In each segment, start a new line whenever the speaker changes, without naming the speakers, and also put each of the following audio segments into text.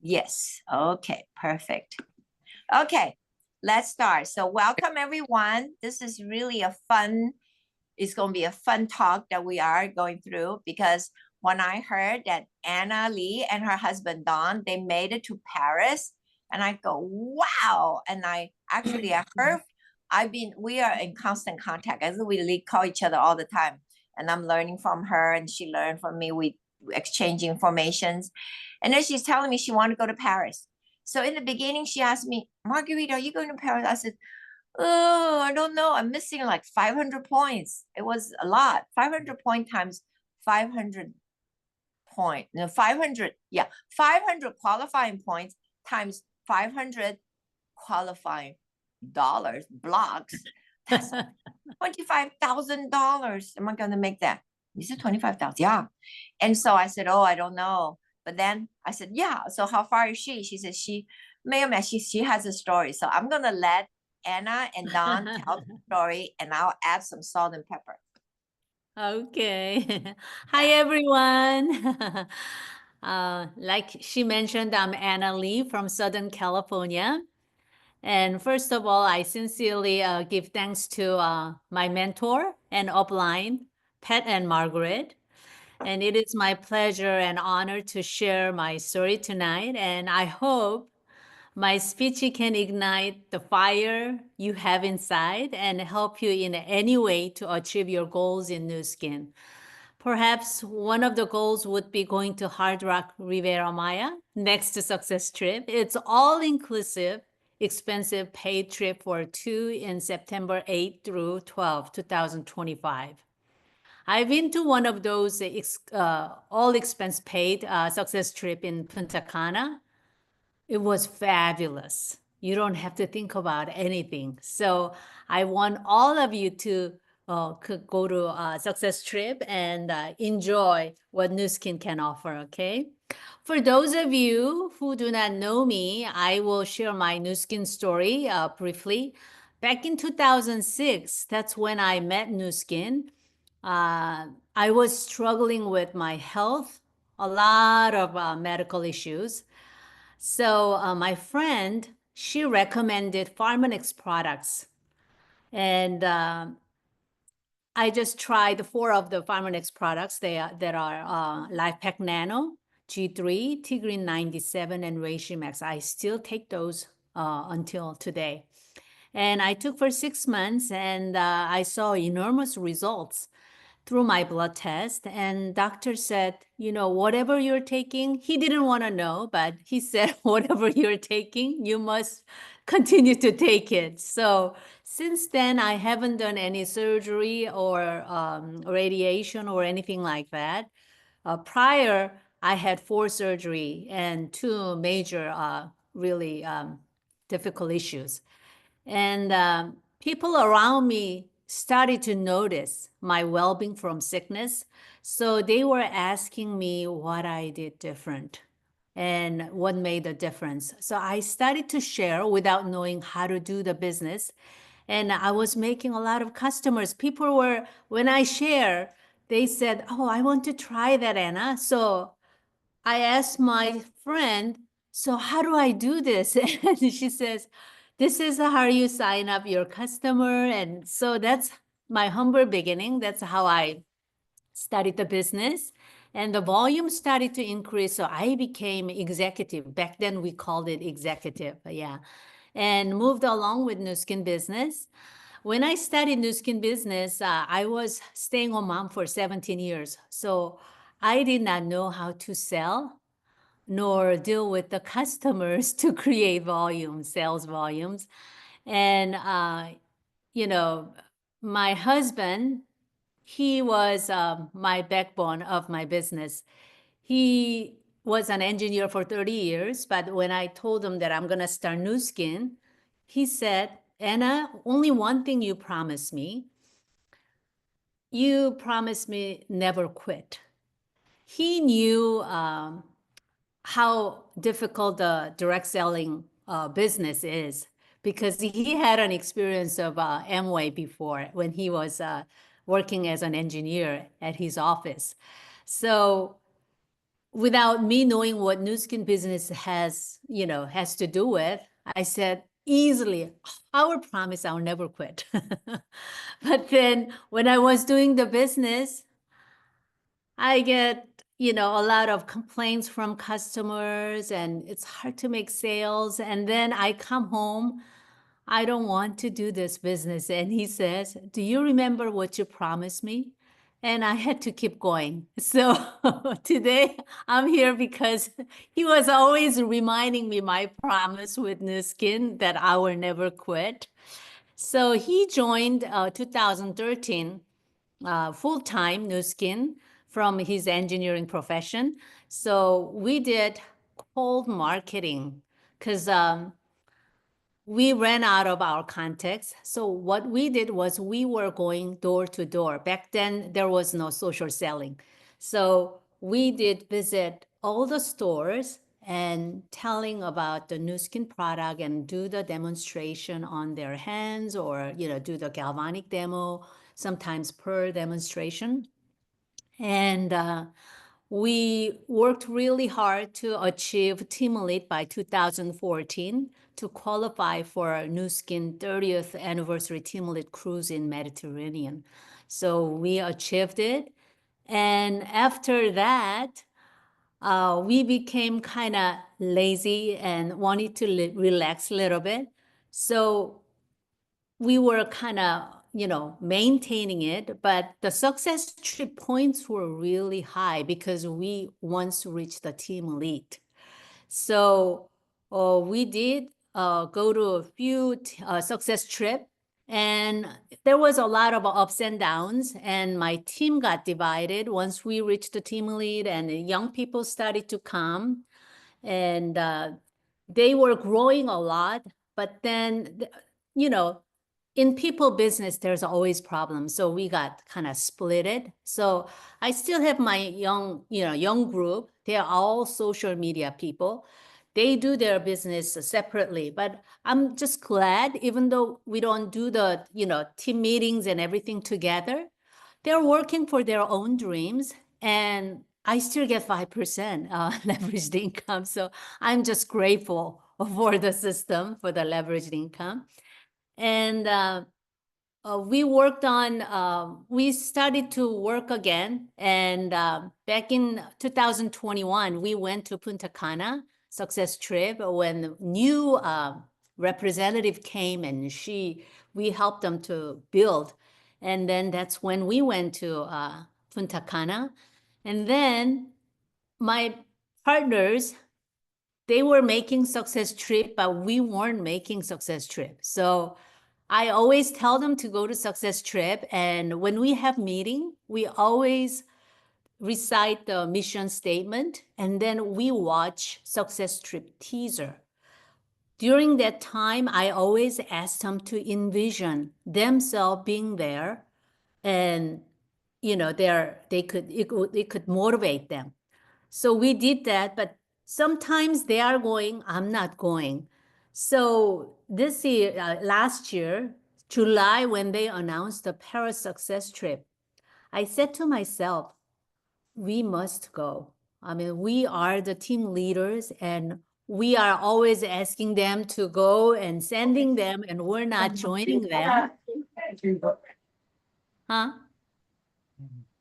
Yes. Okay, perfect. Okay, let's start. So welcome everyone. This is really it's going to be a fun talk that we are going through because when I heard that Anna Lee and her husband Don, they made it to Paris, and I go, wow. And I heard, we are in constant contact. As we call each other all the time. And I'm learning from her and she learned from me. We exchange informations. And then she's telling me she wanted to go to Paris. So in the beginning, she asked me, Marguerite, are you going to Paris? I said, oh, I don't know. I'm missing like 500 points. It was a lot. 500 point times 500 point. No, 500. Yeah. 500 qualifying points times 500 qualifying blocks. That's $25,000. Am I going to make that? You said 25,000. Yeah. And so I said, oh, I don't know. But then I said, yeah. So how far is she? She said she has a story. So I'm going to let Anna and Don tell the story, and I'll add some salt and pepper.
Okay. Hi, everyone. Like she mentioned, I'm Anna Lee from Southern California. And first of all, I sincerely give thanks to my mentor and upline, Pat and Margaret. And it is my pleasure and honor to share my story tonight. And I hope my speech can ignite the fire you have inside and help you in any way to achieve your goals in Nu Skin. Perhaps one of the goals would be going to Hard Rock Riviera Maya next to Success Trip. It's all inclusive, expensive paid trip for two in September 8 through 12, 2025. I've been to one of those all expense paid Success Trip in Punta Cana. It was fabulous. You don't have to think about anything. So I want all of you to could go to a Success Trip and enjoy what Nu Skin can offer, okay? For those of you who do not know me, I will share my Nu Skin story briefly. Back in 2006, that's when I met Nu Skin. I was struggling with my health, a lot of medical issues. So my friend, she recommended Pharmanex products. And I just tried four of the Pharmanex products that are LifePak Nano, G3, Tigrin 97, and Reishi Max. I still take those until today. And I took for 6 months and I saw enormous results through my blood test. And doctor said, you know, whatever you're taking, he didn't want to know, but he said, whatever you're taking, you must continue to take it. So since then, I haven't done any surgery or radiation or anything like that. Prior, I had 4 surgery and 2 major, really difficult issues. And people around me started to notice my well-being from sickness. So they were asking me what I did different and what made the difference. So I started to share without knowing how to do the business. And I was making a lot of customers. People were, when I share, they said, oh, I want to try that, Anna. So I asked my friend, so how do I do this? And she says, this is how you sign up your customer. And so that's my humble beginning. That's how I started the business. And the volume started to increase. So I became executive. Back then we called it executive. Yeah. And moved along with Nu Skin business. When I started Nu Skin business, I was staying home mom for 17 years. So I did not know how to sell nor deal with the customers to create volume, sales volumes. And, you know, my husband, he was my backbone of my business. He was an engineer for 30 years, but when I told him that I'm going to start Nu Skin, he said, Anna, only one thing you promised me. You promised me never quit. He knew how difficult the direct selling business is because he had an experience of Amway before when he was working as an engineer at his office. So without me knowing what Nu Skin business has, has to do with, I said easily, I will promise I'll never quit. But then when I was doing the business, I get, a lot of complaints from customers and it's hard to make sales. And then I come home, I don't want to do this business. And he says, do you remember what you promised me? And I had to keep going. So today I'm here because he was always reminding me my promise with Nu Skin that I will never quit. So he joined 2013 full-time Nu Skin from his engineering profession. So we did cold marketing because we ran out of our contacts. So what we did was we were going door to door. Back then, there was no social selling. So we did visit all the stores and telling about the Nu Skin product and do the demonstration on their hands or, do the galvanic demo, sometimes per demonstration. And we worked really hard to achieve Team Elite by 2014 to qualify for Nu Skin 30th anniversary Team Elite cruise in Mediterranean. So we achieved it. And after that, we became kind of lazy and wanted to relax a little bit. So we were kind of, maintaining it, but the success trip points were really high because we once reached the Team Elite. So we did go to a few success trip, and there was a lot of ups and downs, and my team got divided once we reached the Team Elite, and young people started to come, and they were growing a lot, but then, in people business, there's always problems. So we got kind of splitted. So I still have my young group. They're all social media people. They do their business separately, but I'm just glad, even though we don't do the, team meetings and everything together, they're working for their own dreams. And I still get 5% leveraged income. So I'm just grateful for the system, for the leveraged income. And we worked on, we started to work again. And back in 2021, we went to Punta Cana success trip when new representative came and we helped them to build. And then that's when we went to Punta Cana. And then my partners, they were making success trip, but we weren't making success trip. So I always tell them to go to success trip. And when we have meeting, we always recite the mission statement, and then we watch success trip teaser. During that time, I always ask them to envision themselves being there, and it could motivate them. So we did that, but sometimes they are going, I'm not going. So this year, last year, July, when they announced the Paris success trip, I said to myself, we must go. I mean, we are the team leaders and we are always asking them to go and sending them, and we're not joining them. Huh?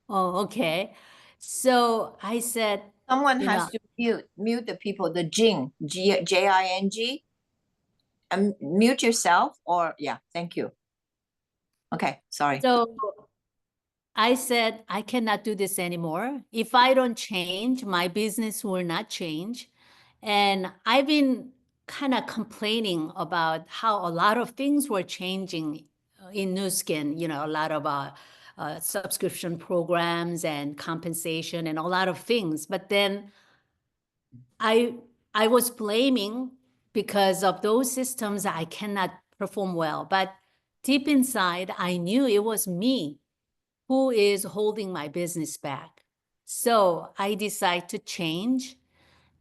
Oh, okay. So I said,
Someone has to mute the people, the Jing, Jing. Mute yourself or, yeah, thank you. Okay, sorry.
So I said, I cannot do this anymore. If I don't change, my business will not change. And I've been kind of complaining about how a lot of things were changing in Nu Skin, a lot of subscription programs and compensation and a lot of things. But then I was blaming because of those systems, I cannot perform well. But deep inside, I knew it was me who is holding my business back. So I decided to change.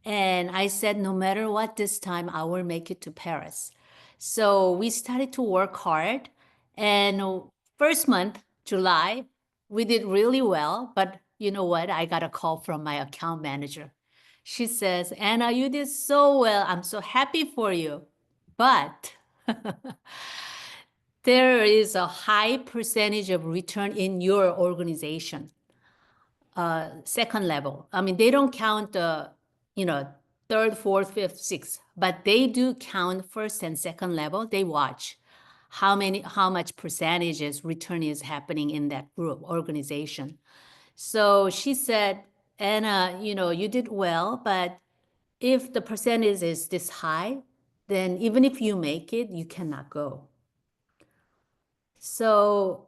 And I said, no matter what, this time I will make it to Paris. So we started to work hard. And first month, July, we did really well. But you know what? I got a call from my account manager. She says, Anna, you did so well. I'm so happy for you. But there is a high percentage of return in your organization. Second level. I mean, they don't count the, third, fourth, fifth, sixth, but they do count first and second level. They watch how much percentages return is happening in that group organization. So she said, Anna, you did well, but if the percentage is this high, then even if you make it, you cannot go. So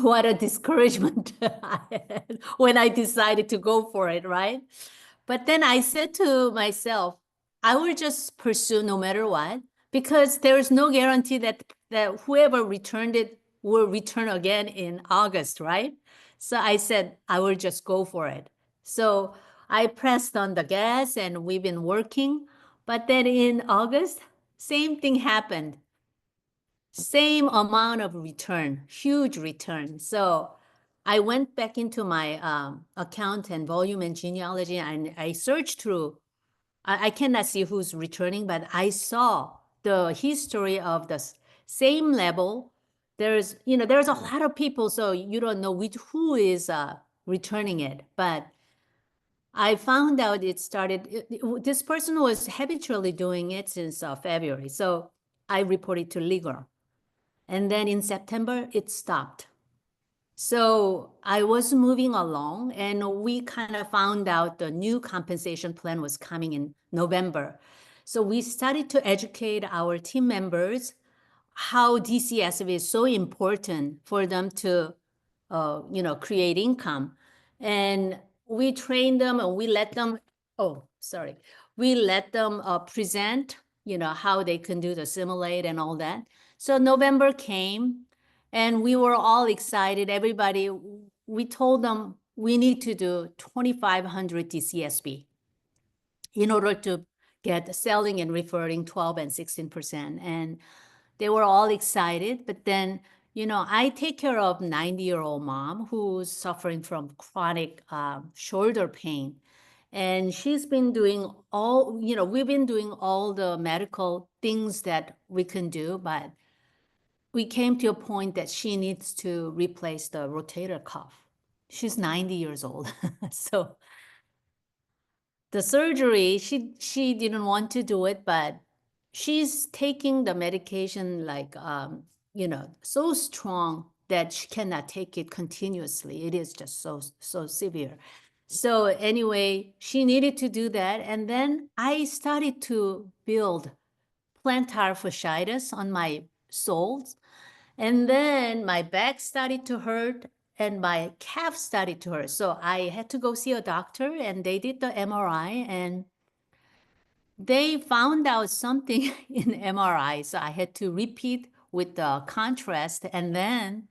what a discouragement I had when I decided to go for it, right? But then I said to myself, I will just pursue no matter what, because there's no guarantee that whoever returned it will return again in August, right? So I said, I will just go for it. So I pressed on the gas and we've been working. But then in August, same thing happened. Same amount of return, huge return. So I went back into my account and volume and genealogy, and I searched through. I cannot see who's returning, but I saw the history of the same level. There's a lot of people, so you don't know who is returning it. But I found out it started, this person was habitually doing it since February. So I reported to legal. And then in September, it stopped. So I was moving along and we kind of found out the new compensation plan was coming in November. So we started to educate our team members how DCSV is so important for them to, create income. And we trained them and we let them, we let them present, how they can do the simulate and all that. So November came and we were all excited. Everybody, we told them we need to do 2,500 DCSB in order to get selling and referring 12 and 16%. And they were all excited. But then, I take care of 90-year-old mom who's suffering from chronic shoulder pain. And she's been doing we've been doing all the medical things that we can do, but we came to a point that she needs to replace the rotator cuff. She's 90 years old. So the surgery, she didn't want to do it, but she's taking the medication like, so strong that she cannot take it continuously. It is just so severe. So anyway, she needed to do that. And then I started to build plantar fasciitis on my soles. And then my back started to hurt and my calf started to hurt. So I had to go see a doctor and they did the MRI and they found out something in MRI. So I had to repeat with the contrast and then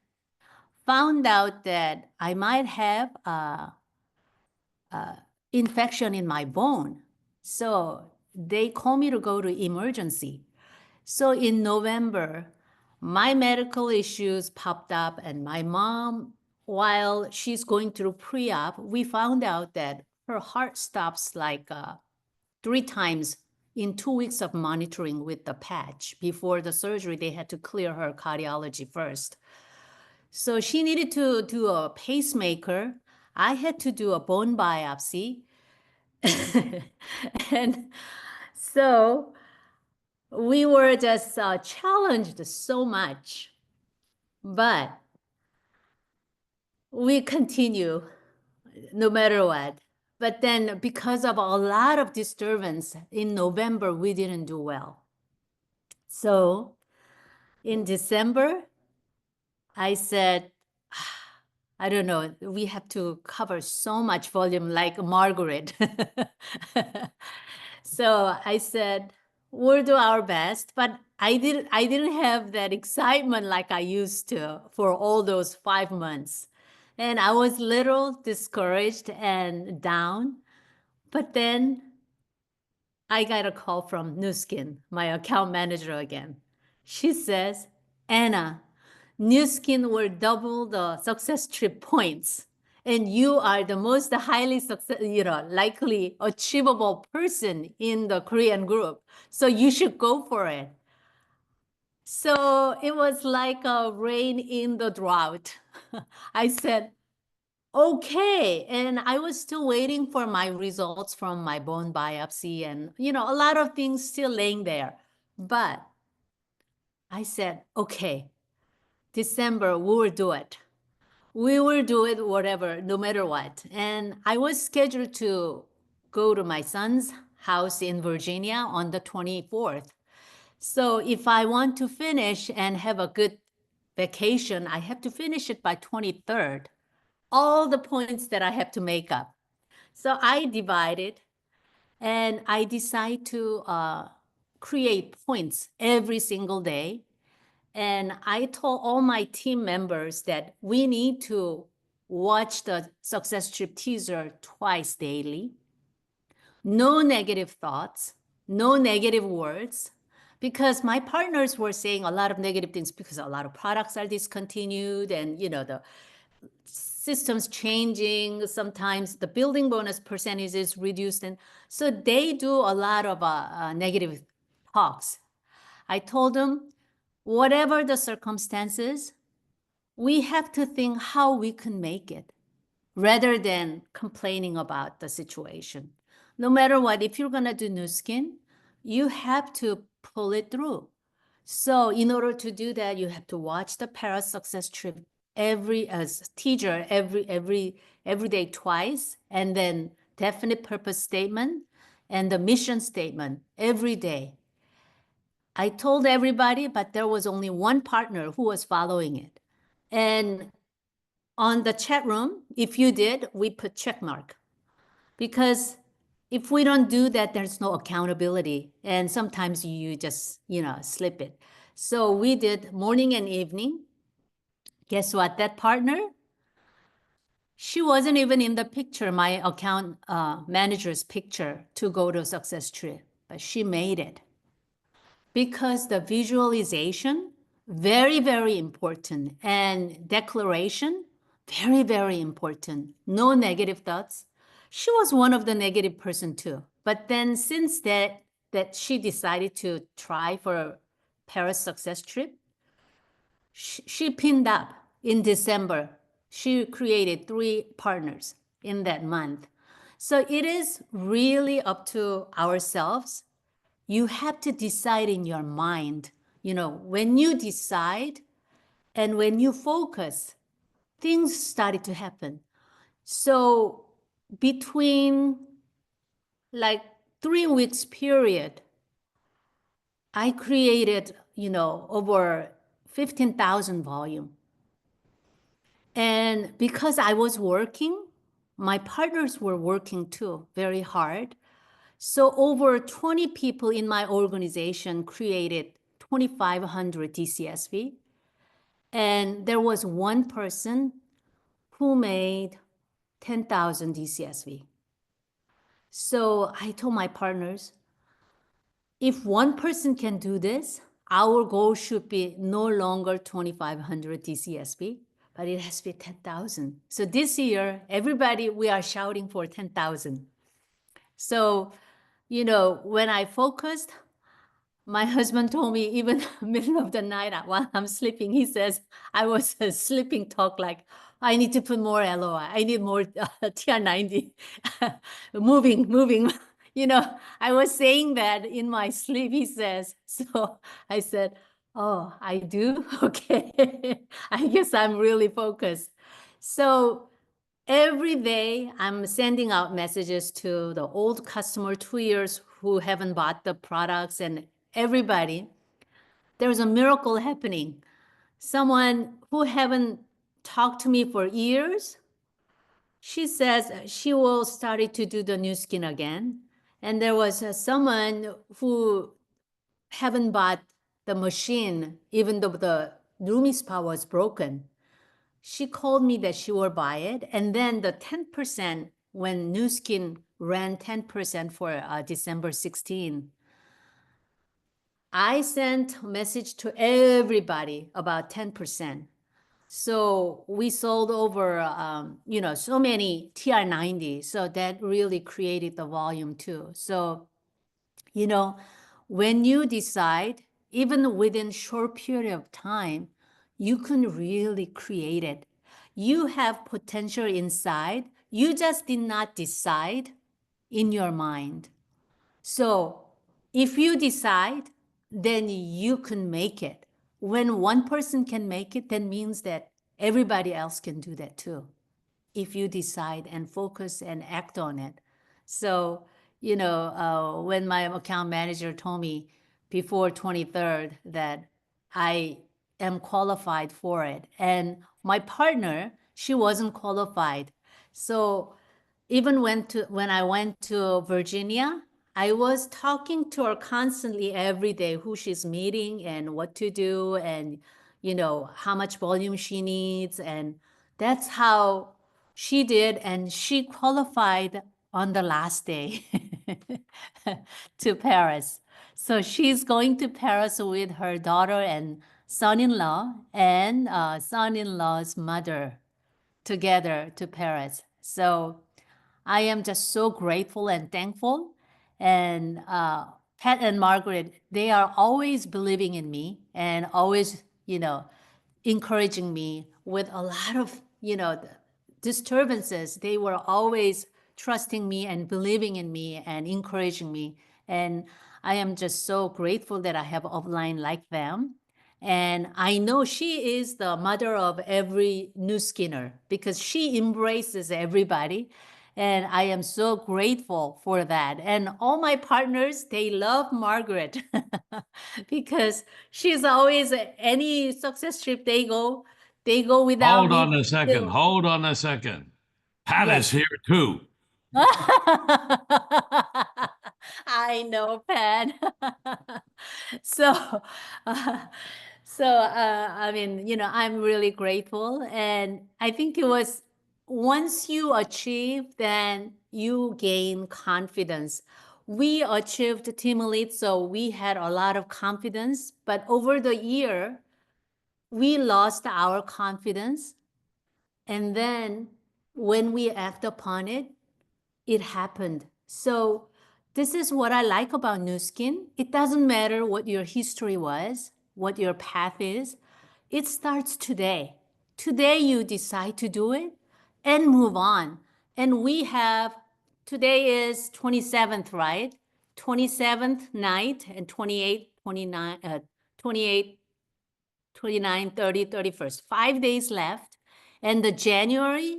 found out that I might have infection in my bone. So they called me to go to emergency. So in November, my medical issues popped up and my mom, while she's going through pre-op, we found out that her heart stops like 3 times in 2 weeks of monitoring with the patch. Before the surgery, they had to clear her cardiology first. So she needed to do a pacemaker. I had to do a bone biopsy. And so we were just challenged so much, but we continue no matter what. But then because of a lot of disturbance in November, we didn't do well. So in December, I said, I don't know, we have to cover so much volume like Margaret. So I said, we'll do our best, but I didn't have that excitement like I used to for all those 5 months. And I was little discouraged and down. But then I got a call from Nu Skin, my account manager again. She says, Anna, Nu Skin will double the success trip points. and you are the most highly likely achievable person in the Korean group. So you should go for it. So it was like a rain in the drought. I said, okay. And I was still waiting for my results from my bone biopsy and, a lot of things still laying there. But I said, okay, December, we will do it. We will do it whatever, no matter what. And I was scheduled to go to my son's house in Virginia on the 24th. So if I want to finish and have a good vacation, I have to finish it by 23rd. All the points that I have to make up. So I divided and I decide to create points every single day. And I told all my team members that we need to watch the Success Trip teaser twice daily. No negative thoughts, no negative words, because my partners were saying a lot of negative things because a lot of products are discontinued and, the systems changing. Sometimes the building bonus percentage is reduced. And so they do a lot of negative talks. I told them, whatever the circumstances, we have to think how we can make it rather than complaining about the situation. No matter what, if you're going to do Nu Skin, you have to pull it through. So in order to do that, you have to watch the Para Success Trip as teacher every day twice, and then definite purpose statement and the mission statement every day. I told everybody, but there was only one partner who was following it. And on the chat room, if you did, we put check mark. Because if we don't do that, there's no accountability. And sometimes you just, slip it. So we did morning and evening. Guess what? That partner, she wasn't even in the picture, my account manager's picture to go to Success Trip, but she made it. Because the visualization, very, very important. And declaration, very, very important. No negative thoughts. She was one of the negative person too. But then since that she decided to try for Paris Success Trip, she pinned up in December. She created 3 partners in that month. So it is really up to ourselves. You have to decide in your mind. When you decide and when you focus, things started to happen. So between like 3 weeks period, I created, over 15,000 volume. And because I was working, my partners were working too, very hard. So over 20 people in my organization created 2,500 DCSV. And there was one person who made 10,000 DCSV. So I told my partners, if one person can do this, our goal should be no longer 2,500 DCSV, but it has to be 10,000. So this year, everybody, we are shouting for 10,000. So, when I focused, my husband told me even middle of the night while I'm sleeping, he says, I was sleeping talk like, I need to put more LOI. I need more TR90. moving. I was saying that in my sleep, he says. So I said, oh, I do? Okay. I guess I'm really focused. So every day I'm sending out messages to the old customer 2 years who haven't bought the products and everybody. There's a miracle happening. Someone who haven't talked to me for years, she says she will start to do the Nu Skin again. And there was someone who haven't bought the machine, even though the LumiSpa was broken. She called me that she will buy it. And then the 10%, when Nu Skin ran 10% for December 16, I sent a message to everybody about 10%. So we sold over, so many TR90. So that really created the volume too. So, when you decide, even within short period of time, you can really create it. You have potential inside. You just did not decide in your mind. So if you decide, then you can make it. When one person can make it, that means that everybody else can do that too, if you decide and focus and act on it. So, when my account manager told me before 23rd that I am qualified for it, and my partner, she wasn't qualified. So even when I went to Virginia, I was talking to her constantly every day, who she's meeting and what to do, and how much volume she needs. And that's how she did, and she qualified on the last day to Paris. So she's going to Paris with her daughter and son-in-law and son-in-law's mother together to Paris. So I am just so grateful and thankful. And Pat and Margaret, they are always believing in me and always, encouraging me with a lot of, disturbances. They were always trusting me and believing in me and encouraging me. And I am just so grateful that I have upline like them. And I know she is the mother of every Nu Skinner because she embraces everybody. And I am so grateful for that. And all my partners, they love Margaret because she's always any success trip they go without
Hold
me.
on a second. Hold on a second. Pat
Yes.
is here too.
I know, Pat. So, uh, I mean, I'm really grateful. And I think it was once you achieve, then you gain confidence. We achieved Team Elite, so we had a lot of confidence. But over the year, we lost our confidence. And then when we act upon it, it happened. So this is what I like about Nu Skin. It doesn't matter what your history was, what your path is. It starts today. Today you decide to do it and move on. And we have, today is 27th, right? 27th night and 28, 29, 28, 29, 30, 31st. 5 days left. And the January,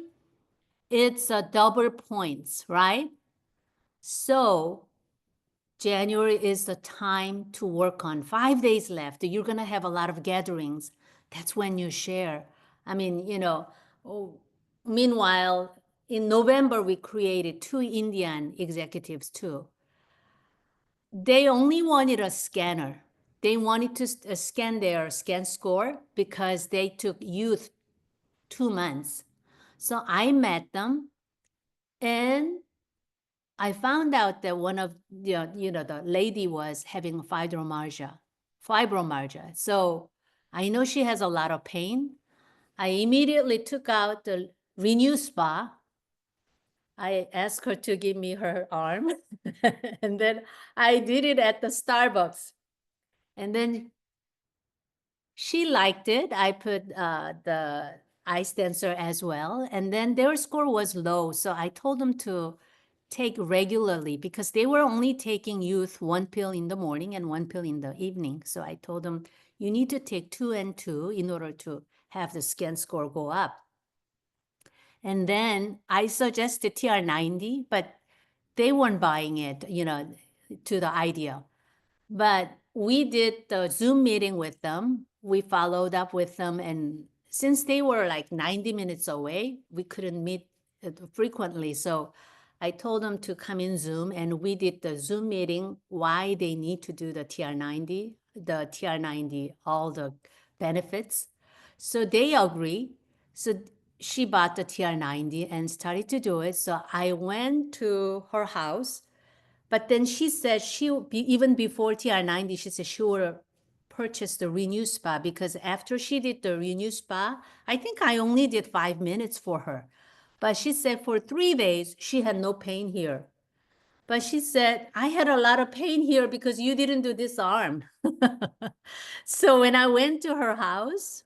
it's a double points, right? So January is the time to work on. 5 days left. You're going to have a lot of gatherings. That's when you share. I mean, meanwhile, in November, we created 2 Indian executives too. They only wanted a scanner. They wanted to scan their scan score because they took youth 2 months. So I met them and I found out that one of the lady was having fibromyalgia. So I know she has a lot of pain. I immediately took out the Renew Spa. I asked her to give me her arm, and then I did it at the Starbucks. And then she liked it. I put the ice dancer as well. And then their score was low. So I told them to take regularly because they were only taking youth 1 pill in the morning and 1 pill in the evening. So I told them, you need to take 2 and 2 in order to have the scan score go up. And then I suggested TR90, but they weren't buying it, to the idea. But we did the Zoom meeting with them. We followed up with them. And since they were like 90 minutes away, we couldn't meet frequently. So I told them to come in Zoom, and we did the Zoom meeting, why they need to do the TR90, all the benefits. So they agree. So she bought the TR90 and started to do it. So I went to her house. But then she said even before TR90, she said she will purchase the Renew Spa because after she did the Renew Spa, I think I only did 5 minutes for her. But she said for 3 days, she had no pain here. But she said, I had a lot of pain here because you didn't do this arm. So when I went to her house,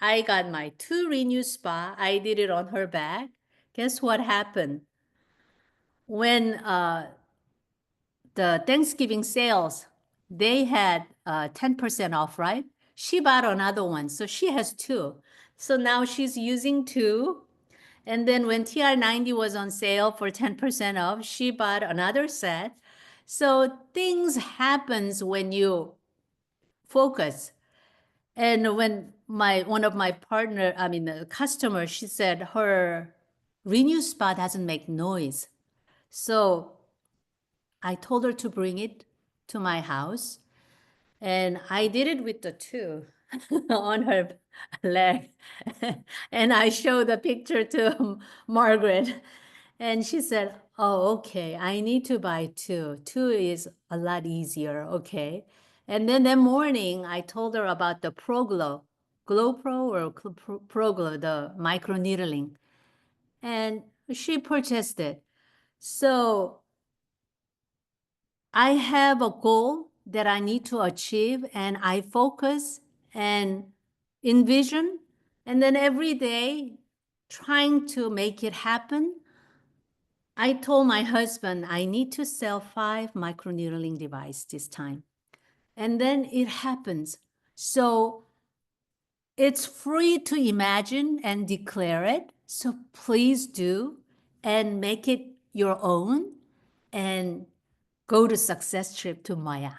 I got my 2 Renew Spa. I did it on her back. Guess what happened? When the Thanksgiving sales, they had 10% off, right? She bought another one, so she has 2. So now she's using 2. And then when TR90 was on sale for 10% off, she bought another set. So things happens when you focus. And when one of my partner, I mean the customer, she said her Renew Spa doesn't make noise. So I told her to bring it to my house. And I did it with the 2 on her leg. And I showed the picture to Margaret. And she said, oh, okay, I need to buy 2. 2 is a lot easier, okay? And then that morning, I told her about the ProGlow, Glow Pro or ProGlow, the micro needling. And she purchased it. So I have a goal that I need to achieve, and I focus and envision, and then every day trying to make it happen. I told my husband I need to sell 5 microneedling devices this time. And then it happens. So it's free to imagine and declare it. So please do and make it your own and go to Success Trip to Maya.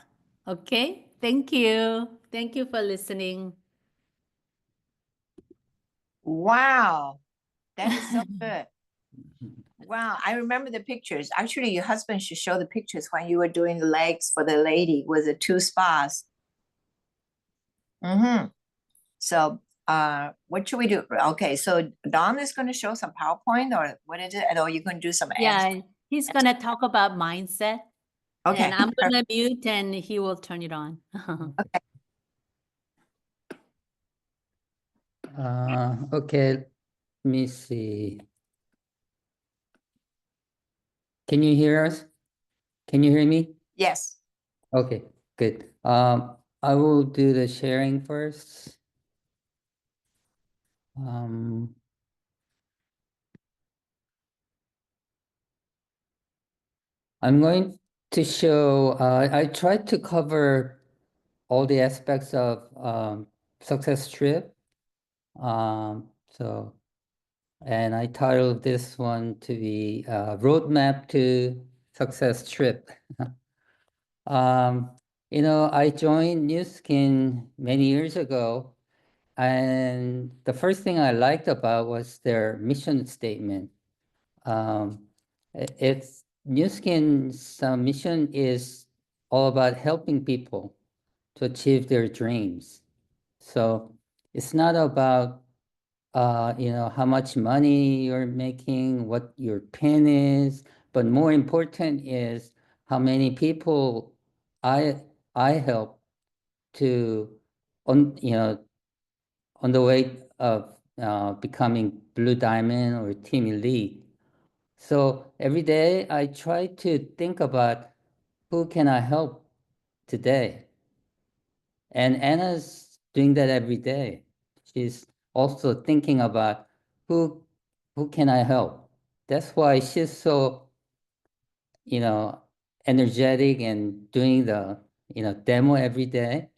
Okay? Thank you. Thank you for listening.
Wow, that is so good. Wow, I remember the pictures. Actually, your husband should show the pictures when you were doing the legs for the lady with the 2 spas. So what should we do? Okay, so Don is going to show some PowerPoint or what is it? Or you can do some
Yeah, he's going to talk about mindset.
Okay.
And I'm going to mute and he will turn it on.
Okay.
Okay, let me see. Can you hear us? Can you hear me?
Yes.
Okay, good. I will do the sharing first. I'm going to show, I tried to cover all the aspects of Success Trip. And I titled this one to be Roadmap to Success Trip. You know, I joined Nu Skin many years ago, and the first thing I liked about was their mission statement. It's Nu Skin's mission is all about helping people to achieve their dreams. So it's not about you know, how much money you're making, what your pin is, but more important is how many people I help to you know, on the way of becoming Blue Diamond or Team Elite. So every day I try to think about who can I help today. And Anna's doing that every day. She's also thinking about who can I help. That's why she's so, you know, energetic and doing the, you know, demo every day.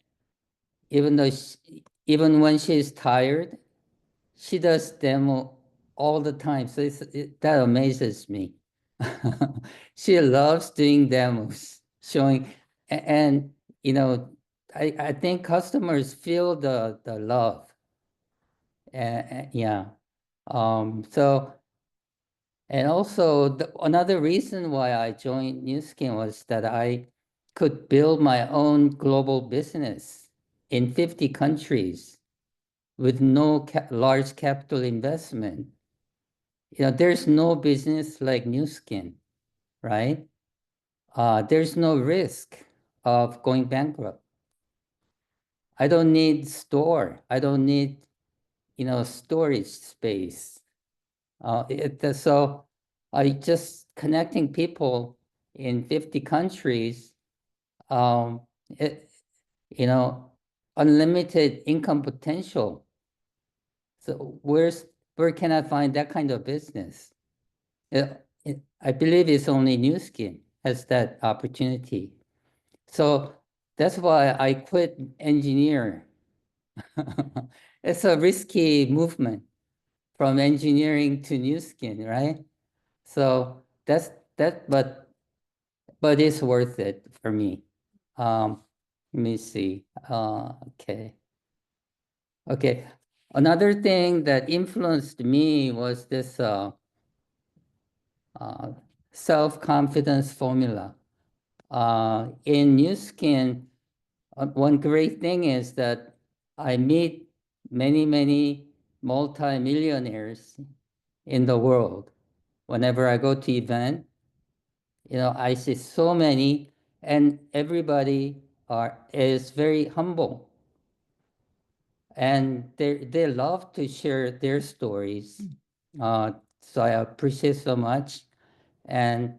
Even though even when she's tired, she does demo all the time. So that amazes me. She loves doing demos, showing, and you know, I think customers feel the love. Yeah. So, and also another reason why I joined Nu Skin was that I could build my own global business in 50 countries with no large capital investment. You know, there's no business like Nu Skin, right? There's no risk of going bankrupt. I don't need store. I don't need, storage space. So I just connecting people in 50 countries, um, it, unlimited income potential. So where can I find that kind of business? I believe it's only New Skin has that opportunity. So that's why I quit engineer. It's a risky movement from engineering to New Skin, right? So but it's worth it for me. Let me see. Okay. Okay. Another thing that influenced me was this self-confidence formula. In New Skin, one great thing is that I meet many multi-millionaires in the world. Whenever I go to event, I see so many, and everybody is very humble, and they love to share their stories. So I appreciate so much, and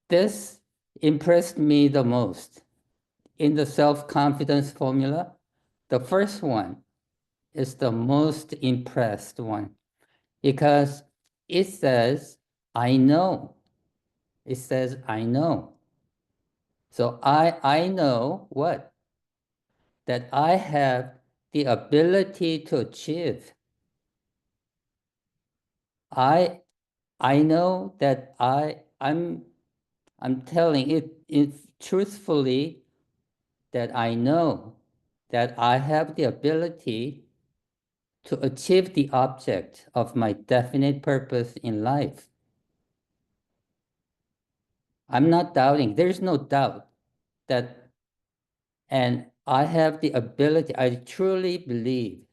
this impressed me the most in the self-confidence formula. The first one is the most impressed one because it says, I know. It says, I know. So I know what? That I have the ability to achieve. I know that I'm telling it truthfully that I know that I have the ability to achieve the object of my definite purpose in life. I'm not doubting. There's no doubt that, and I have the ability, I truly believe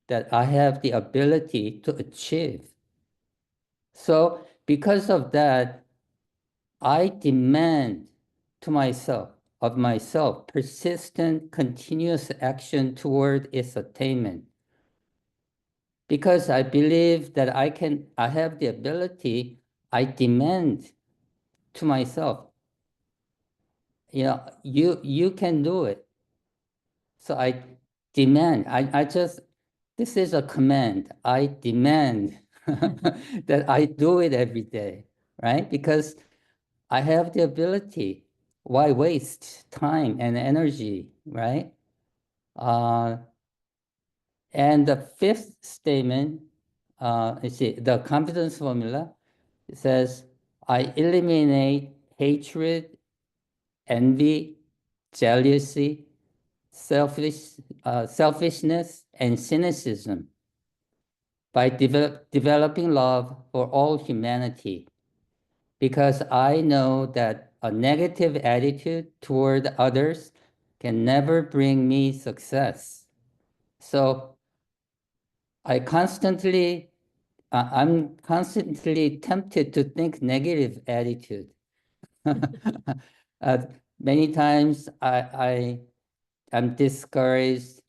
that I have the ability to achieve. So because of that, I demand of myself, persistent, continuous action toward its attainment. Because I believe that I have the ability, I demand to myself, you can do it. So I demand, this is a command. I demand that I do it every day, right? Because I have the ability. Why waste time and energy, right? And the fifth statement, the confidence formula, it says, I eliminate hatred, envy, jealousy, selfishness, and cynicism by developing love for all humanity. Because I know that a negative attitude toward others can never bring me success. So I'm constantly tempted to think negative attitude. Many times I'm discouraged.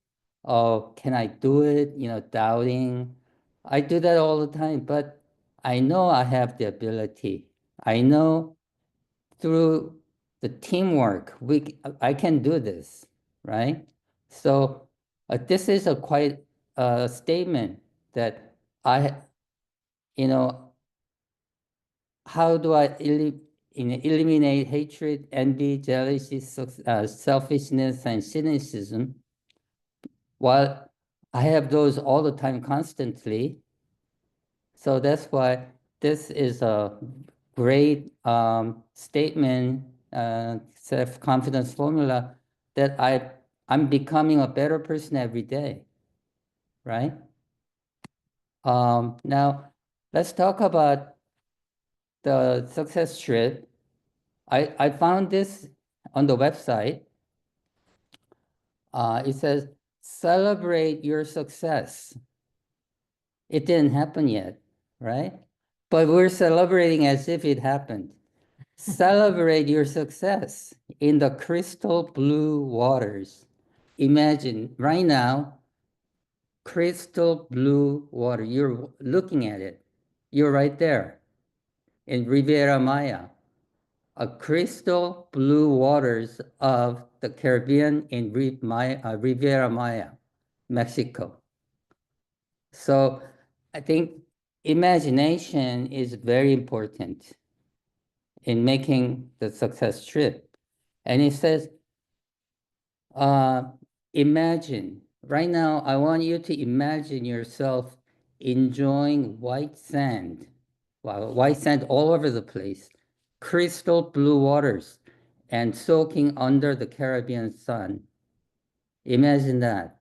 Oh, can I do it? Doubting. I do that all the time, but I know I have the ability. I know through the teamwork, I can do this, right? So this is a quite statement that how do I eliminate hatred, envy, jealousy, selfishness, and cynicism? Well, I have those all the time, constantly. So that's why this is a great statement, self-confidence formula that I'm becoming a better person every day, right? Now, let's talk about the success trip. I found this on the website. It says, celebrate your success. It didn't happen yet, right? But we're celebrating as if it happened. Celebrate your success in the crystal blue waters. Imagine right now, crystal blue water. You're looking at it. You're right there in Riviera Maya, a crystal blue waters of the Caribbean in Riviera Maya, Mexico. So I think imagination is very important in making the success trip. And it says, imagine, right now, I want you to imagine yourself enjoying white sand. Wow, white sand all over the place, crystal blue waters, and soaking under the Caribbean sun. Imagine that.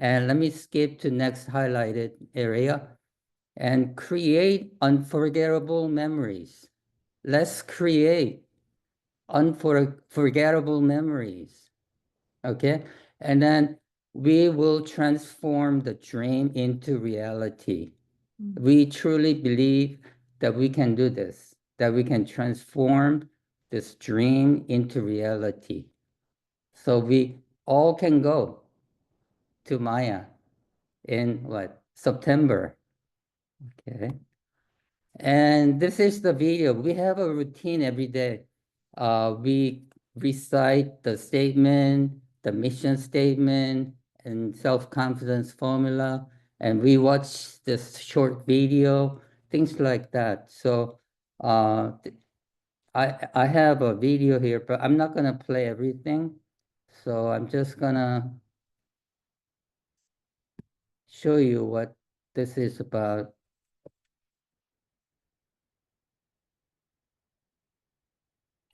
And let me skip to next highlighted area and create unforgettable memories. Let's create unforgettable memories. Okay. And then we will transform the dream into reality. We truly believe that we can do this, that we can transform this dream into reality. So we all can go to Maya in what? September. Okay. And this is the video. We have a routine every day. We recite the statement, the mission statement, and self-confidence formula, and we watch this short video, things like that. So I have a video here, but I'm not gonna play everything. So I'm just gonna show you what this is about.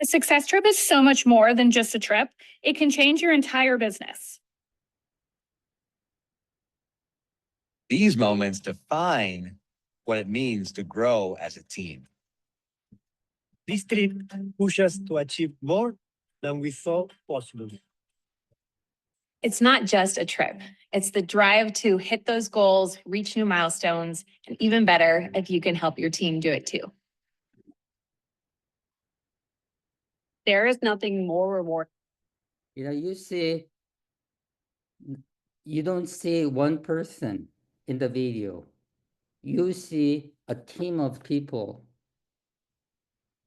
A success trip is so much more than just a trip. It can change your entire business.
These moments define what it means to grow as a team.
This trip pushes us to achieve more than we thought possible.
It's not just a trip. It's the drive to hit those goals, reach new milestones, and even better if you can help your team do it too.
There is nothing more rewarding.
You know, you don't see one person in the video. You see a team of people.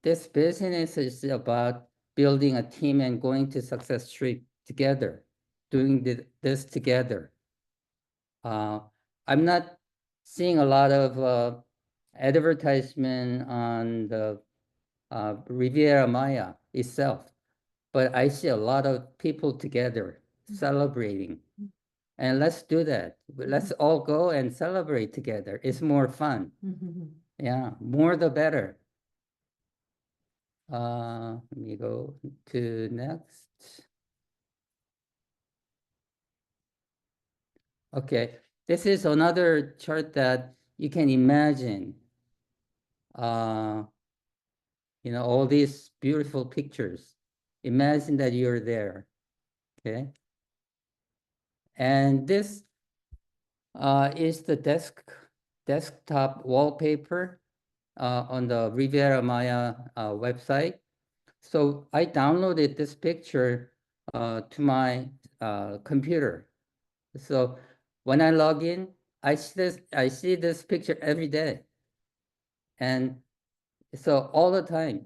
This business is about building a team and going to Success Trip together, doing this together. I'm not seeing a lot of advertisement on the Riviera Maya itself, but I see a lot of people together celebrating. And let's do that. Let's all go and celebrate together. It's more fun. Yeah, more the better. Let me go to next. Okay, this is another chart that you can imagine. You know, all these beautiful pictures. Imagine that you're there. Okay. And this is the desktop wallpaper on the Riviera Maya website. So I downloaded this picture to my computer. So when I log in, I see this picture every day. And so all the time,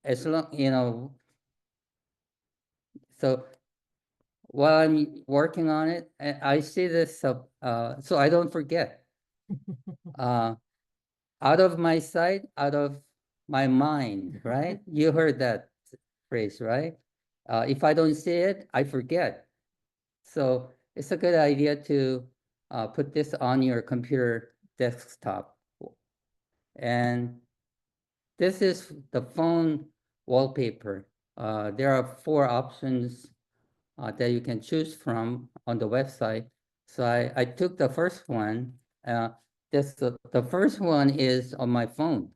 as long, you know, so while I'm working on it, I see this, so I don't forget. Out of my sight, out of my mind, right? You heard that phrase, right? If I don't see it, I forget. So it's a good idea to put this on your computer desktop. And this is the phone wallpaper. There are 4 options that you can choose from on the website. So I took the first one. The first one is on my phone.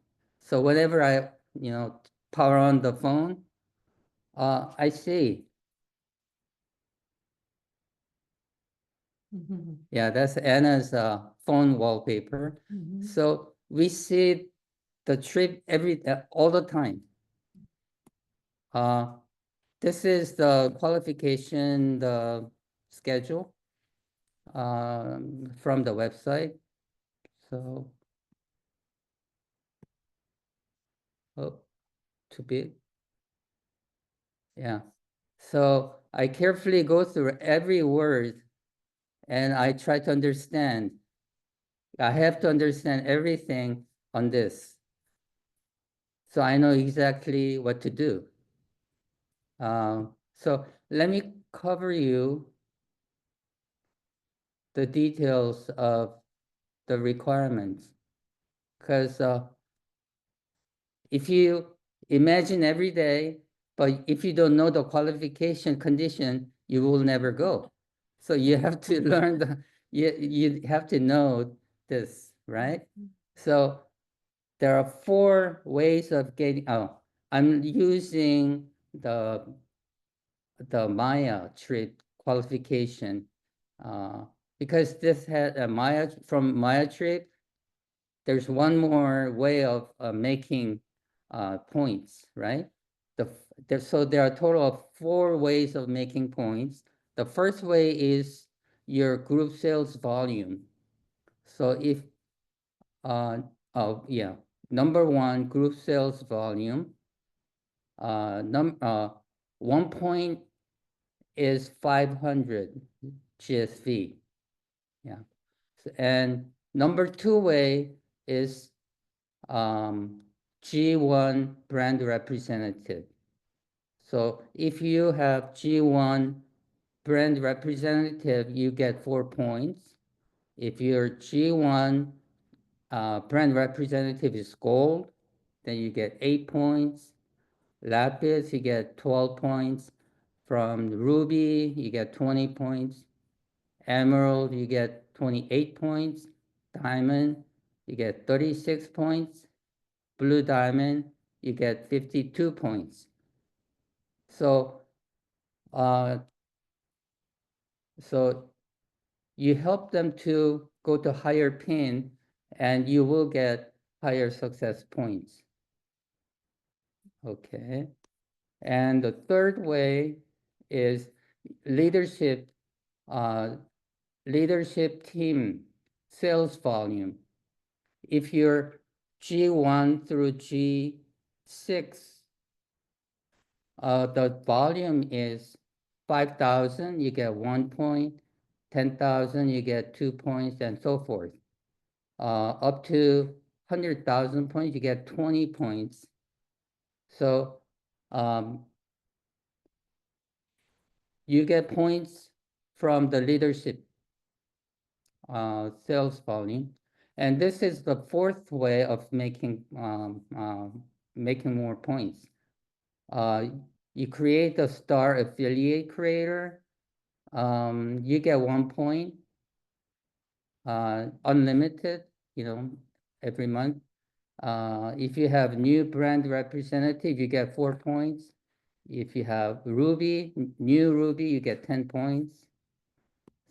So whenever I, you know, power on the phone, I see. Yeah, that's Anna's phone wallpaper. So we see the trip all the time. This is the qualification, the schedule from the website. So, oh, too big. Yeah. So I carefully go through every word and I try to understand. I have to understand everything on this. So I know exactly what to do. So let me cover you the details of the requirements. Because if you imagine every day, but if you don't know the qualification condition, you will never go. So you have to learn you have to know this, right? So there are 4 ways of getting, I'm using the Maya trip qualification because this had a from Maya trip, there's one more way of making points, right? So there are a total of 4 ways of making points. The first way is your group sales volume. So if, number 1, group sales volume. 1 point is 500 GSV. Yeah. And number 2 way is G1 brand representative. So if you have G1 brand representative, you get 4 points. If your G1 brand representative is gold, then you get 8 points. Lapis, you get 12 points. From Ruby, you get 20 points. Emerald, you get 28 points. Diamond, you get 36 points. Blue Diamond, you get 52 points. So, you help them to go to higher pin and you will get higher success points. Okay. And the third way is leadership team sales volume. If you're G1 through G6, the volume is 5,000, you get 1 point, 10,000, you get 2 points, and so forth. Up to 100,000 points, you get 20 points. So you get points from the leadership sales volume. And this is the 4th way of making more points. You create a star affiliate creator. You get 1 point, unlimited, every month. If you have new brand representative, you get 4 points. If you have Ruby, new Ruby, you get 10 points.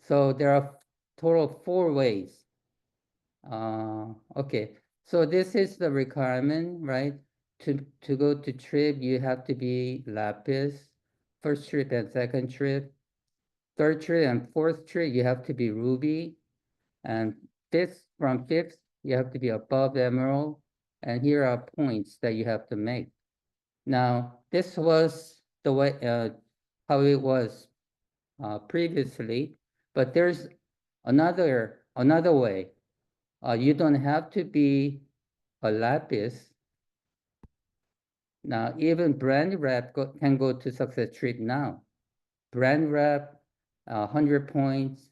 So there are total of 4 ways. Okay, so this is the requirement, right? To go to trip, you have to be Lapis, first trip and second trip. Third trip and fourth trip, you have to be Ruby. And from fifth, you have to be above Emerald. And here are points that you have to make. Now, this was the way how it was previously, but there's another way. You don't have to be a Lapis. Now, even brand rep can go to success trip now. Brand rep, 100 points,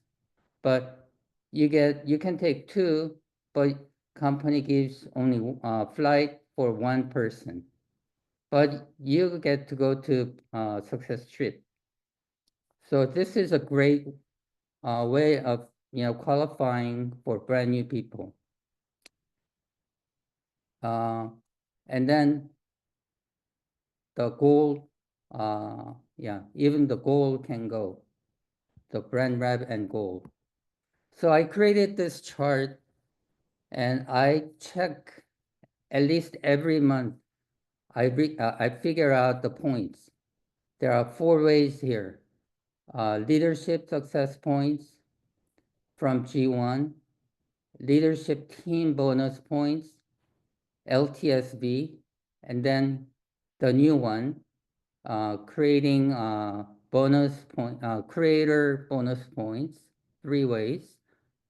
but you can take 2, but company gives only flight for 1 person. But you get to go to success trip. So this is a great way of qualifying for brand new people. And then the gold, even the gold can go, the brand rep and gold. So I created this chart and I check at least every month, I figure out the points. There are 4 ways here. Leadership success points from G1, leadership team bonus points, LTSB, and then the new one, creating creator bonus points, 3 ways,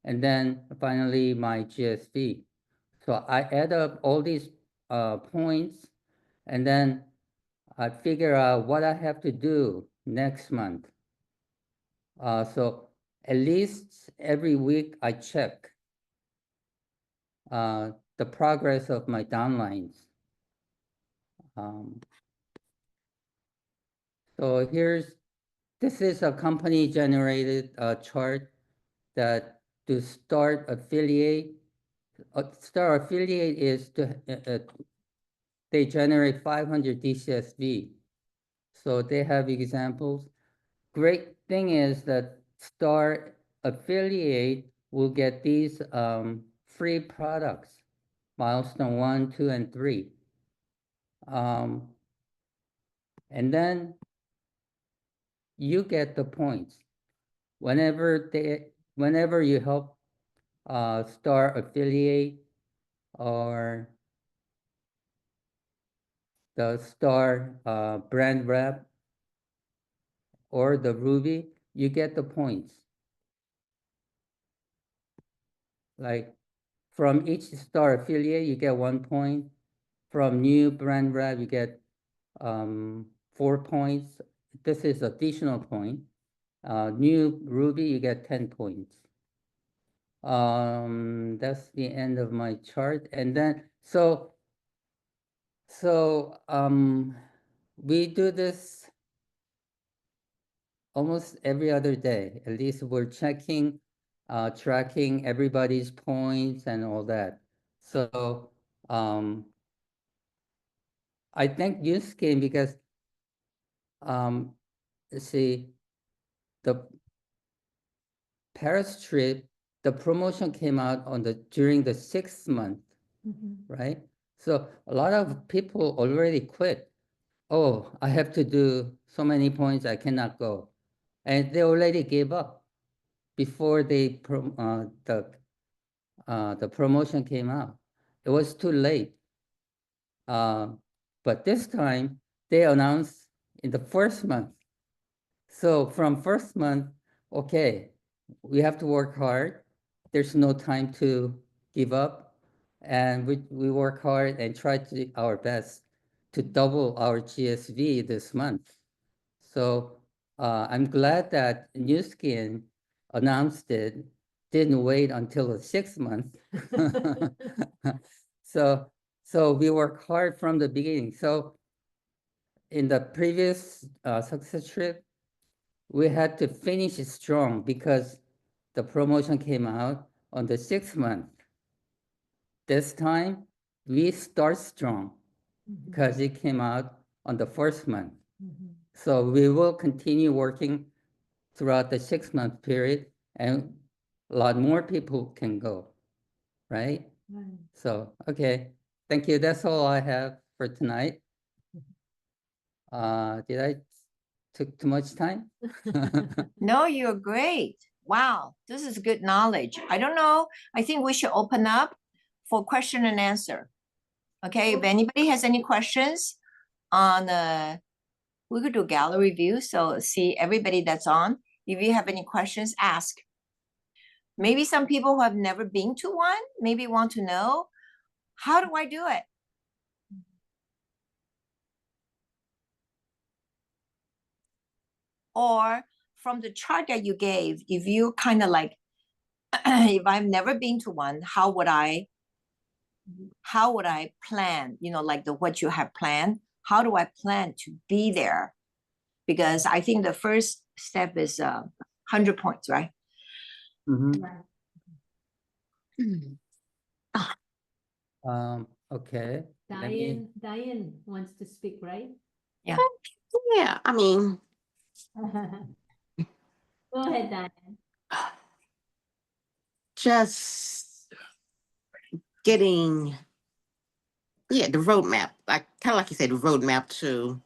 and then finally my GSV. So I add up all these points, and then I figure out what I have to do next month. So at least every week I check the progress of my downlines. So this is a company generated chart that to start affiliate is they generate 500 DCSV. So they have examples. Great thing is that Star affiliate will get these free products, milestone 1, 2, and 3. And then you get the points. Whenever you help Star affiliate or the Star brand rep or the Ruby, you get the points. Like from each Star affiliate, you get 1 point. From new brand rep, you get 4 points. This is additional point. New Ruby, you get 10 points. That's the end of my chart. And then, so we do this almost every other day. At least we're checking, tracking everybody's points and all that. So I thank Nuskin because see, the Paris trip, the promotion came out during the 6th month, right? So a lot of people already quit. Oh, I have to do so many points, I cannot go. And they already gave up before the promotion came out. It was too late. But this time they announced in the 1st month. So from 1st month, okay, we have to work hard. There's no time to give up. And we work hard and try to do our best to double our GSV this month. So I'm glad that Nuskin announced it, didn't wait until the 6th month. So we work hard from the beginning. So in the previous success trip, we had to finish strong because the promotion came out on the 6th month. This time, we start strong because it came out on the 1st month. So we will continue working throughout the 6-month period, and a lot more people can go, right? So, okay, thank you. That's all I have for tonight. Did I took too much time?
No, you're great. Wow, this is good knowledge. I don't know. I think we should open up for question and answer. Okay, if anybody has any questions on we could do gallery view, so see everybody that's on. If you have any questions, ask. Maybe some people who have never been to one, maybe want to know, how do I do it? Or from the chart that you gave, if you kind of like, if I've never been to one, how would I plan, you know, like what you have planned? How do I plan to be there? Because I think the first step is 100 points, right?
Okay.
Diane wants to speak, right?
Yeah.
Yeah, I mean,
Go ahead, Diane.
just getting yeah, the roadmap, like kind of like you said, the roadmap to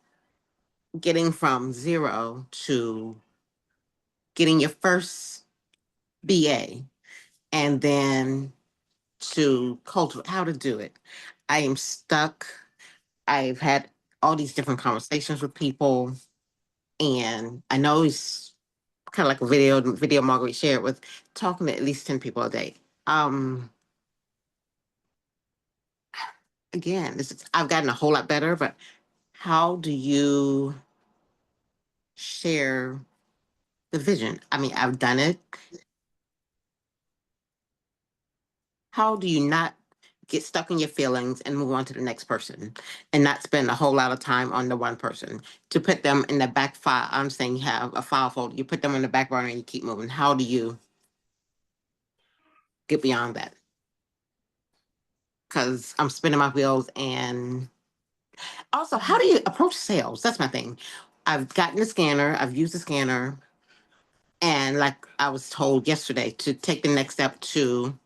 getting from zero to getting your first BA, and then to cultivate how to do it. I am stuck. I've had all these different conversations with people, and I know it's kind of like a video Marguerite shared with talking to at least 10 people a day. Again, I've gotten a whole lot better, but how do you share the vision? I mean, I've done it. How do you not get stuck in your feelings and move on to the next person and not spend a whole lot of time on the one person to put them in the back file? I'm saying you have a file folder, you put them in the back burner and you keep moving. How do you get beyond that? Because I'm spinning my wheels. And also, how do you approach sales? That's my thing. I've gotten a scanner, I've used the scanner, and like I was told yesterday, to take the next step to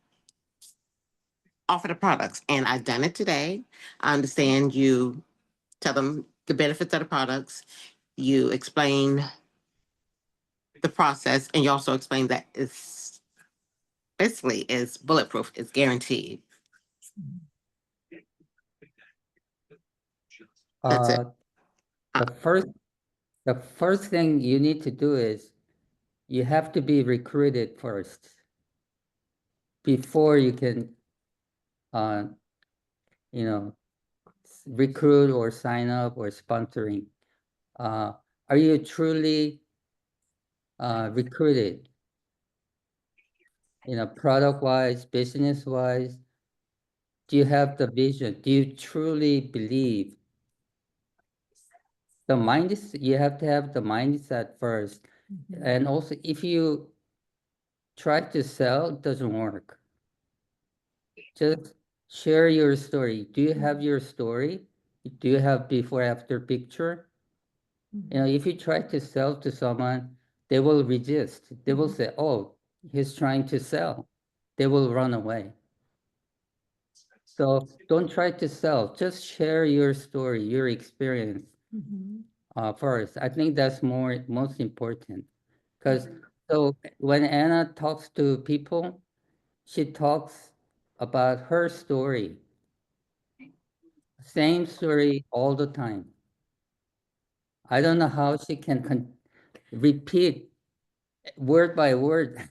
offer the products. And I've done it today. I understand you tell them the benefits of the products, you explain the process, and you also explain that it's basically is bulletproof, it's guaranteed. That's it.
The first thing you need to do is you have to be recruited first before you can, you know, recruit or sign up or sponsoring. Are you truly recruited? You know, product-wise, business-wise, do you have the vision? Do you truly believe? The mindset, you have to have the mindset first. And also, if you try to sell, it doesn't work. Just share your story. Do you have your story? Do you have before after picture? You know, if you try to sell to someone, they will resist. They will say, oh, he's trying to sell. They will run away. So don't try to sell. Just share your story, your experience first. I think that's most important. Because so when Anna talks to people, she talks about her story. Same story all the time. I don't know how she can repeat word by word.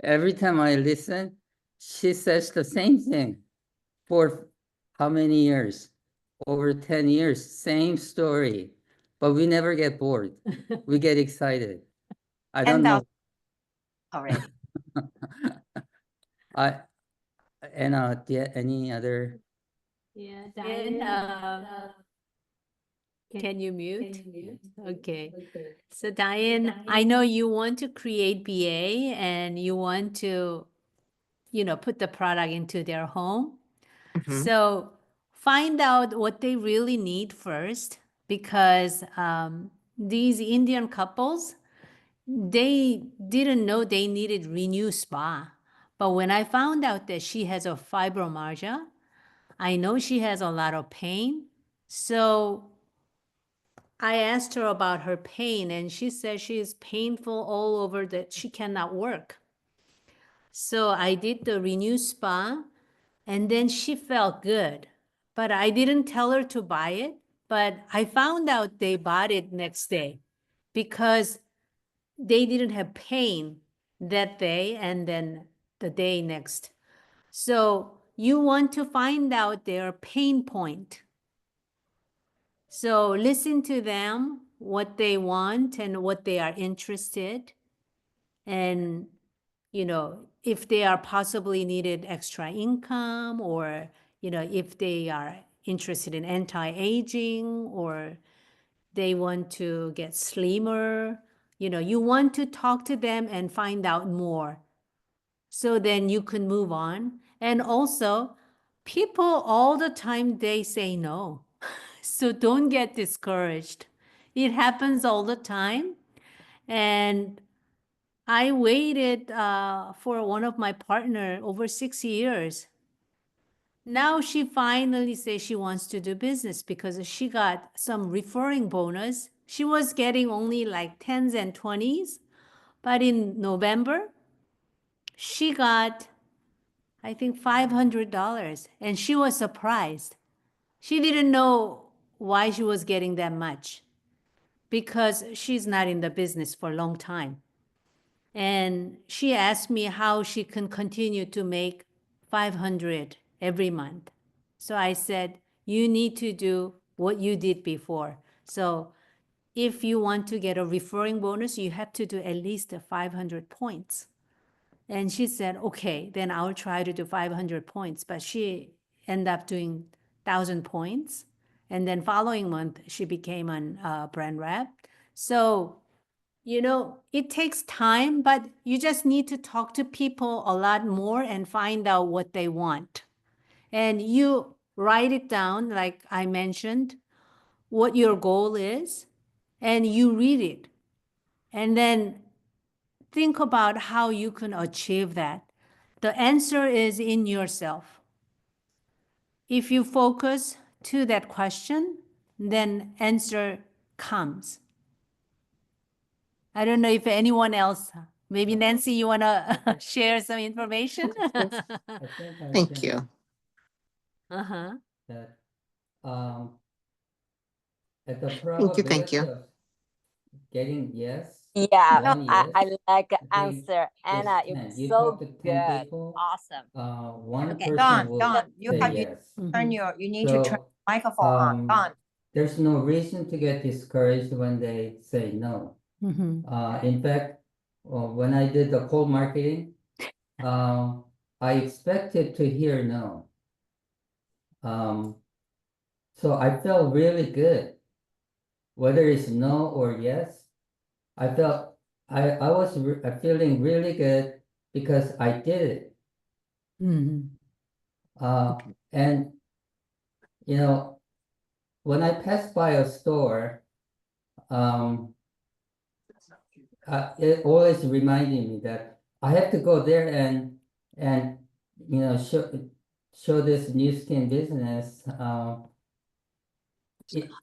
Every time I listen, she says the same thing for how many years? Over 10 years, same story. But we never get bored. We get excited. I don't know.
Already.
Any other?
Yeah, Diane, can you mute? Okay. So Diane, I know you want to create BA and you want to, you know, put the product into their home.
Mhm.
So find out what they really need first, because these Indian couples, they didn't know they needed Renew Spa. But when I found out that she has a fibromyalgia, I know she has a lot of pain. So I asked her about her pain, and she said she is painful all over, that she cannot work. So I did the Renew Spa, and then she felt good. But I didn't tell her to buy it, but I found out they bought it next day because they didn't have pain that day and then the day next. So you want to find out their pain point. So listen to them, what they want and what they are interested. And, you know, if they are possibly needed extra income, or, you know, if they are interested in anti-aging, or they want to get slimmer, you know, you want to talk to them and find out more. So then you can move on. And also, people all the time, they say no. So don't get discouraged. It happens all the time. And I waited for one of my partner over 6 years. now she finally says she wants to do business because she got some referring bonus. She was getting only like 10s and 20s, but in November, she got, I think, $500, and she was surprised. She didn't know why she was getting that much because she's not in the business for a long time. And she asked me how she can continue to make 500 every month. So I said, you need to do what you did before. So if you want to get a referring bonus, you have to do at least 500 points. And she said, okay, then I'll try to do 500 points. But she ended up doing 1,000 points. And then following month, she became a brand rep. So, you know, it takes time, but you just need to talk to people a lot more and find out what they want. And you write it down, like I mentioned, what your goal is, and you read it. And then think about how you can achieve that. The answer is in yourself. If you focus to that question, then answer comes. I don't know if anyone else, maybe Nancy, you want to share some information?
I think I
Thank
can
you.
Uh-huh.
that at the
Thank you.
probability of getting yes,
Yeah,
one
I
yes,
like the
I think
answer, Anna.
is
It
10.
was
You
so
talk to 10
good.
people,
Awesome.
one
Okay,
person
Dawn,
will
Dawn, you
say
have
yes.
you need to turn
So
microphone on. Dawn.
there's no reason to get discouraged when they say no. In fact, when I did the cold marketing, I expected to hear no. So I felt really good. Whether it's no or yes, I felt I was feeling really good because I did it. And you know, when I passed by a store, it always reminded me that I have to go there and you know show this new skin business.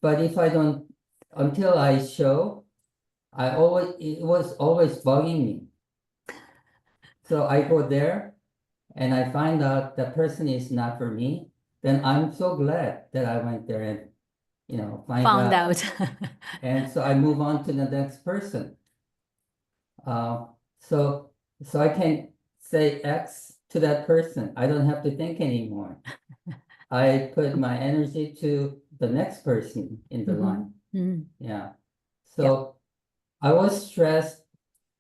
But if I don't, until I show, it was always bugging me. So I go there and I find out the person is not for me, then I'm so glad that I went there and, you know,
Found out.
And so I move on to the next person. So I can say X to that person. I don't have to think anymore. I put my energy to the next person in the line. Yeah. So I was stressed.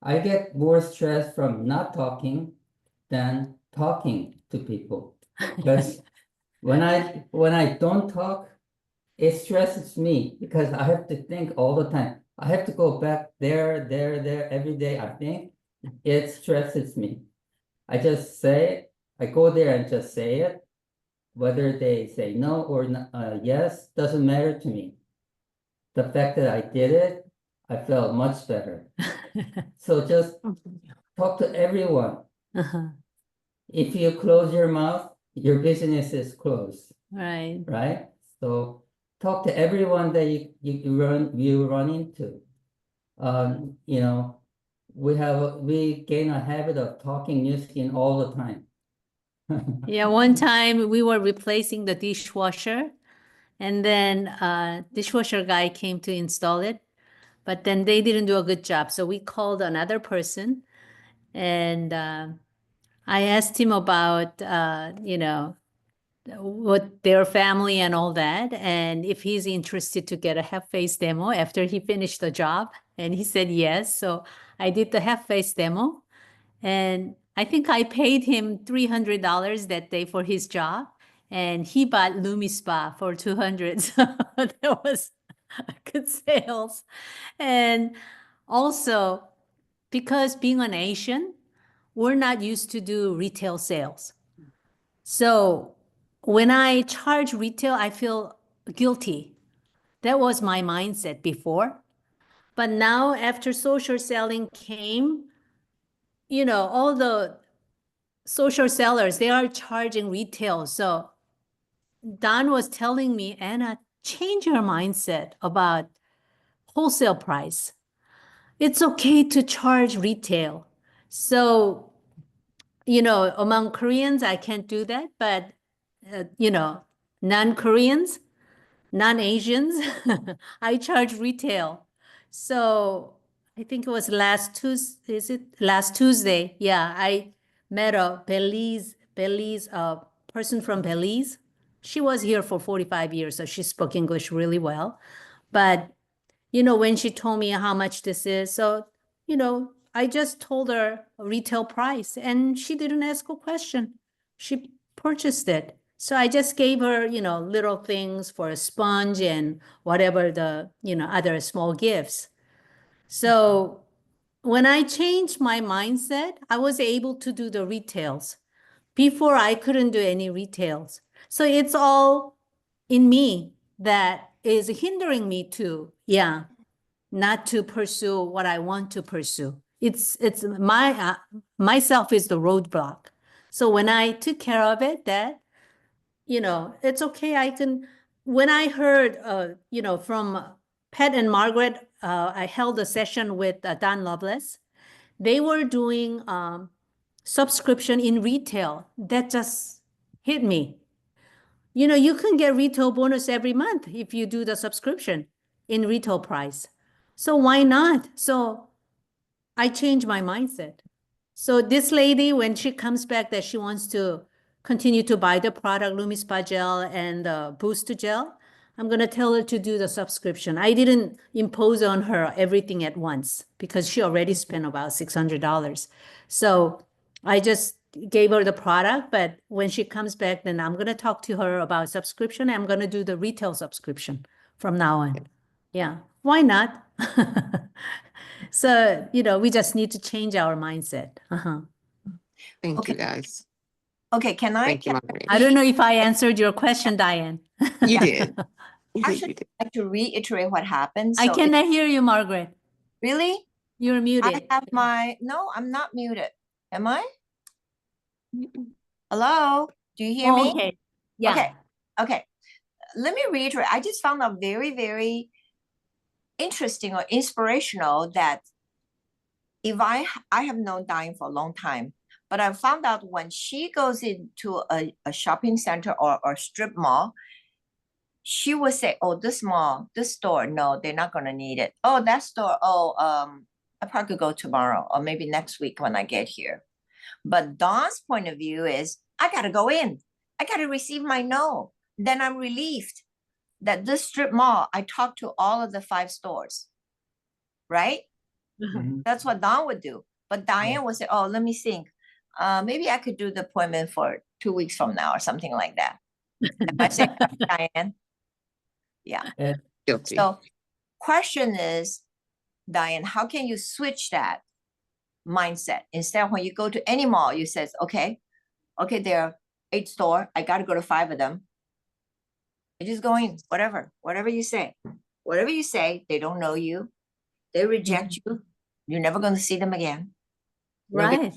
I get more stress from not talking than talking to people. Because when I don't talk, it stresses me because I have to think all the time. I have to go back there every day. I think it stresses me. I just say it. I go there and just say it. Whether they say no or yes, doesn't matter to me. The fact that I did it, I felt much better. So just talk to everyone. If you close your mouth, your business is closed.
Right.
Right? So talk to everyone that you run into. You know, we gain a habit of talking new skin all the time.
Yeah, one time we were replacing the dishwasher, and then dishwasher guy came to install it, but then they didn't do a good job. So we called another person, and I asked him about, you know, what their family and all that, and if he's interested to get a half-face demo after he finished the job. And he said yes. So I did the half-face demo, and I think I paid him $300 that day for his job, and he bought LumiSpa for $200. So that was good sales. And also, because being an Asian, we're not used to do retail sales. So when I charge retail, I feel guilty. That was my mindset before. But now after social selling came, you know, all the social sellers, they are charging retail. So Don was telling me, Anna, change your mindset about wholesale price. It's okay to charge retail. So, among Koreans, I can't do that, but, non-Koreans, non-Asians, I charge retail. So I think it was last Tuesday? Yeah, I met a Belize person from Belize. She was here for 45 years, so she spoke English really well. But, when she told me how much this is, so, I just told her a retail price and she didn't ask a question. She purchased it. So I just gave her, little things for a sponge and whatever the, other small gifts. So when I changed my mindset, I was able to do the retails. Before I couldn't do any retails. So it's all in me that is hindering me to, not to pursue what I want to pursue. It's my myself is the roadblock. So when I took care of it, that, it's okay. I can, when I heard, from Pat and Margaret, I held a session with Don Loveless. They were doing subscription in retail. That just hit me. You can get retail bonus every month if you do the subscription in retail price. So why not? So I changed my mindset. So this lady, when she comes back that she wants to continue to buy the product, LumiSpa gel and Boost gel, I'm going to tell her to do the subscription. I didn't impose on her everything at once because she already spent about $600. So I just gave her the product, but when she comes back, then I'm going to talk to her about subscription. I'm going to do the retail subscription from now on. Yeah, why not? So, we just need to change our mindset.
Thank
Okay.
you, guys.
Okay, can I?
Thank you,
can
Margaret.
I don't know if I answered your question, Diane.
You did.
Actually, I'd like to reiterate what happened.
I
So
cannot hear you, Margaret.
really,
You're
I
muted.
have no, I'm not muted. Am I? Hello, do you hear me?
Okay. Yeah.
Okay, okay. Let me reiterate. I just found out very, very interesting or inspirational that if I have known Diane for a long time, but I found out when she goes into a shopping center or strip mall, she would say, oh, this mall, this store, no, they're not going to need it. Oh, that store, I probably could go tomorrow or maybe next week when I get here. But Dawn's point of view is, I got to go in. I got to receive my no. Then I'm relieved that this strip mall, I talked to all of the 5 stores, right?
Mhm.
That's what Dawn would do. But Diane would say, oh, let me think. Maybe I could do the appointment for 2 weeks from now or something like that. Am I saying right, Diane? Yeah.
Guilty.
So question is, Diane, how can you switch that mindset? Instead, when you go to any mall, you says, okay, there are 8 stores. I got to go to 5 of them. You just go in, whatever you say. Whatever you say, they don't know you. They reject you. You're never going to see them again.
Right.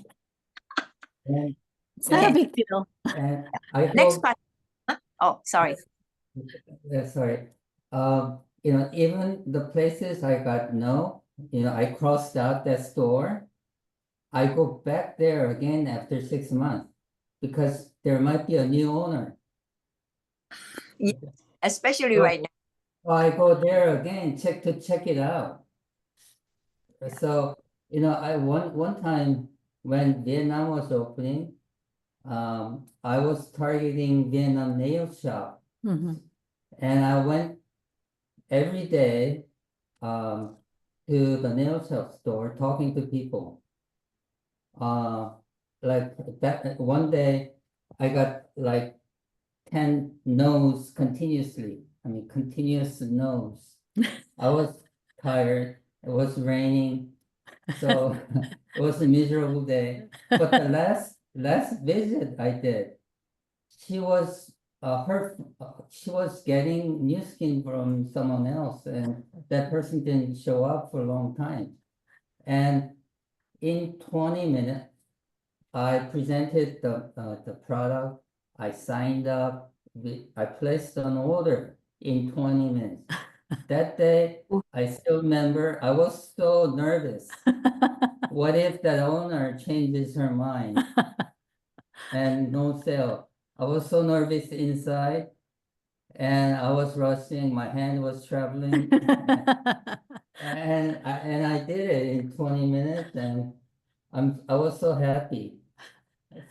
And,
It's not a
Okay.
big deal.
and I
Next
hope,
question. Huh? Oh, sorry.
sorry. Even the places I got no, I crossed out that store. I go back there again after 6 months because there might be a new owner.
Especially
So-
right now.
So I go there again, check it out. So, I one time when Vietnam was opening, I was targeting Vietnam nail shop,
Mhm.
and I went every day to the nail shop store talking to people. Like that one day I got like 10 no's continuously. I mean, continuous no's. I was tired. It was raining, so it was a miserable day. But the last visit I did, she was she was getting new skin from someone else, and that person didn't show up for a long time. And in 20 minutes, I presented the product. I signed up. I placed an order in 20 minutes. That day, I still remember, I was so nervous. What if that owner changes her mind and no sale? I was so nervous inside and I was rushing, my hand was traveling. And I did it in 20 minutes and I was so happy.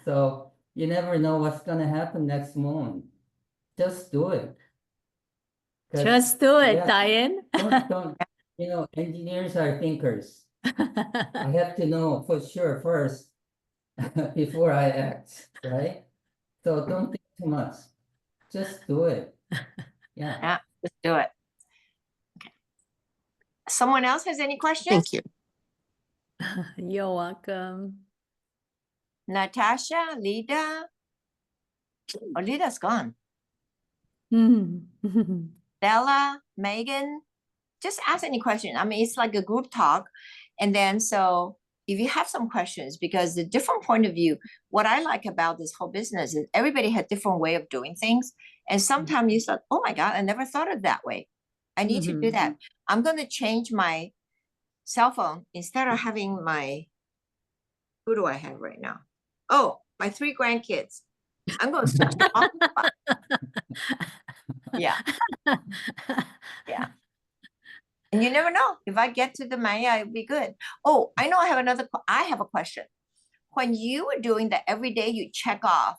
So you never know what's gonna happen next morning. Just do it. 'Cause,
Just do it,
yeah,
Diane.
don't, engineers are thinkers. I have to know for sure first before I act, right? So don't think too much. Just do it. Yeah.
Yeah, let's do it. Okay. Someone else has any questions?
Thank you.
You're welcome.
Natasha, Lida? Oh, Lida's gone. Bella, Megan, just ask any question. I mean, it's like a group talk. And then, so if you have some questions, because the different point of view, what I like about this whole business is everybody had different way of doing things. And sometimes you thought, oh my God, I never thought of that way. I need to do that. I'm going to change my cell phone instead of having my, who do I have right now? Oh, my 3 grandkids. I'm going to switch it off. Yeah. Yeah. And you never know. If I get to the Maya, it'll be good. Oh, I know I have a question. When you were doing the every day you check off,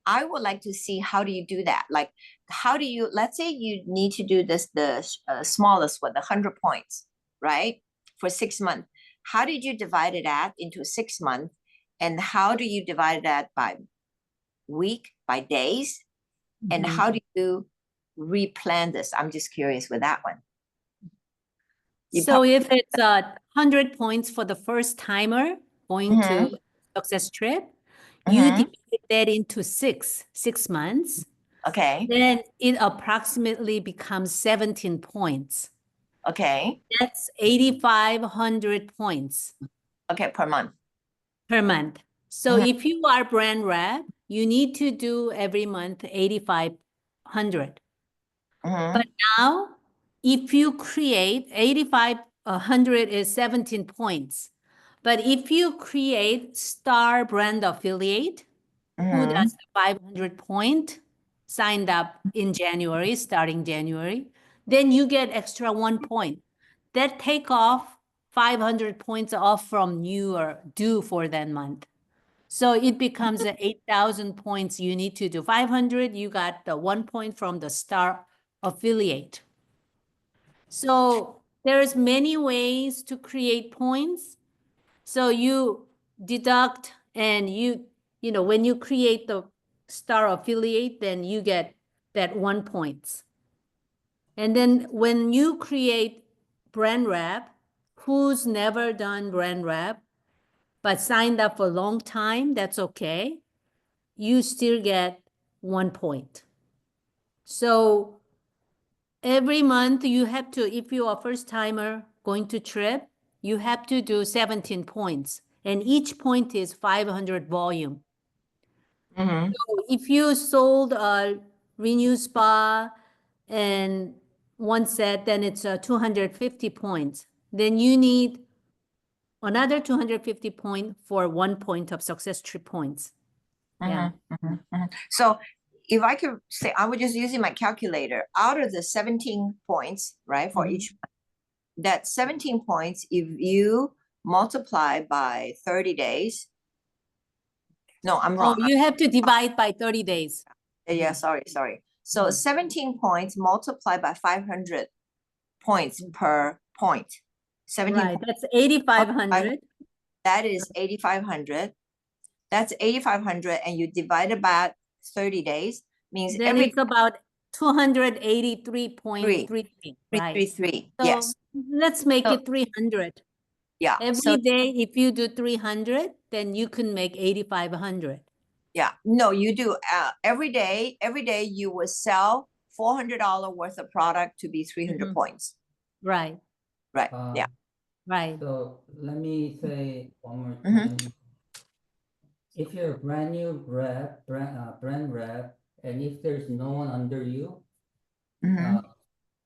I would like to see how do you do that? Like, how do you, let's say you need to do this, the smallest one, the 100 points, right? For 6 months. How did you divide it into 6 months? And how do you divide that by week, by days? And how do you replan this? I'm just curious with that one.
So if it's 100 points for the first timer going to Success Trip, you divide that into 6 months.
Okay.
Then it approximately becomes 17 points.
Okay.
That's 8,500 points.
Okay, per month.
Per month. So if you are brand rep, you need to do every month 8,500. But now, if you create 8,500 is 17 points. But if you create star brand affiliate, who does the 500 point, signed up in January, starting January, then you get extra 1 point. That take off 500 points off from your due for that month. So it becomes 8,000 points you need to do. 500, you got the 1 point from the star affiliate. So there's many ways to create points. So you deduct and when you create the star affiliate, then you get that 1 point. And then when you create brand rep, who's never done brand rep, but signed up for a long time, that's okay. You still get 1 point. So every month you have to, if you are first timer going to trip, you have to do 17 points. And each point is 500 volume. So if you sold a Renew Spa and 1 set, then it's 250 points. Then you need another 250 points for 1 point of Success Trip points. Yeah.
So if I could say, I was just using my calculator, out of the 17 points, right, for each, that 17 points, if you multiply by 30 days, no, I'm wrong.
Oh, you have to divide by 30 days.
Yeah, sorry. So 17 points multiplied by 500 points per point. 17
Right, that's 8,500.
That is 8,500. That's 8,500, and you divide it by 30 days, means
Then it's about 283.33, right?
333.
So
Yes.
let's make it 300.
Yeah.
Every day, if you do 300, then you can make 8,500.
Yeah. No, you do every day you will sell $400 worth of product to be 300 points.
Right.
Right. Yeah.
Right.
So let me say one more time. If you're a brand new brand rep, and if there's no one under you,
Mhm.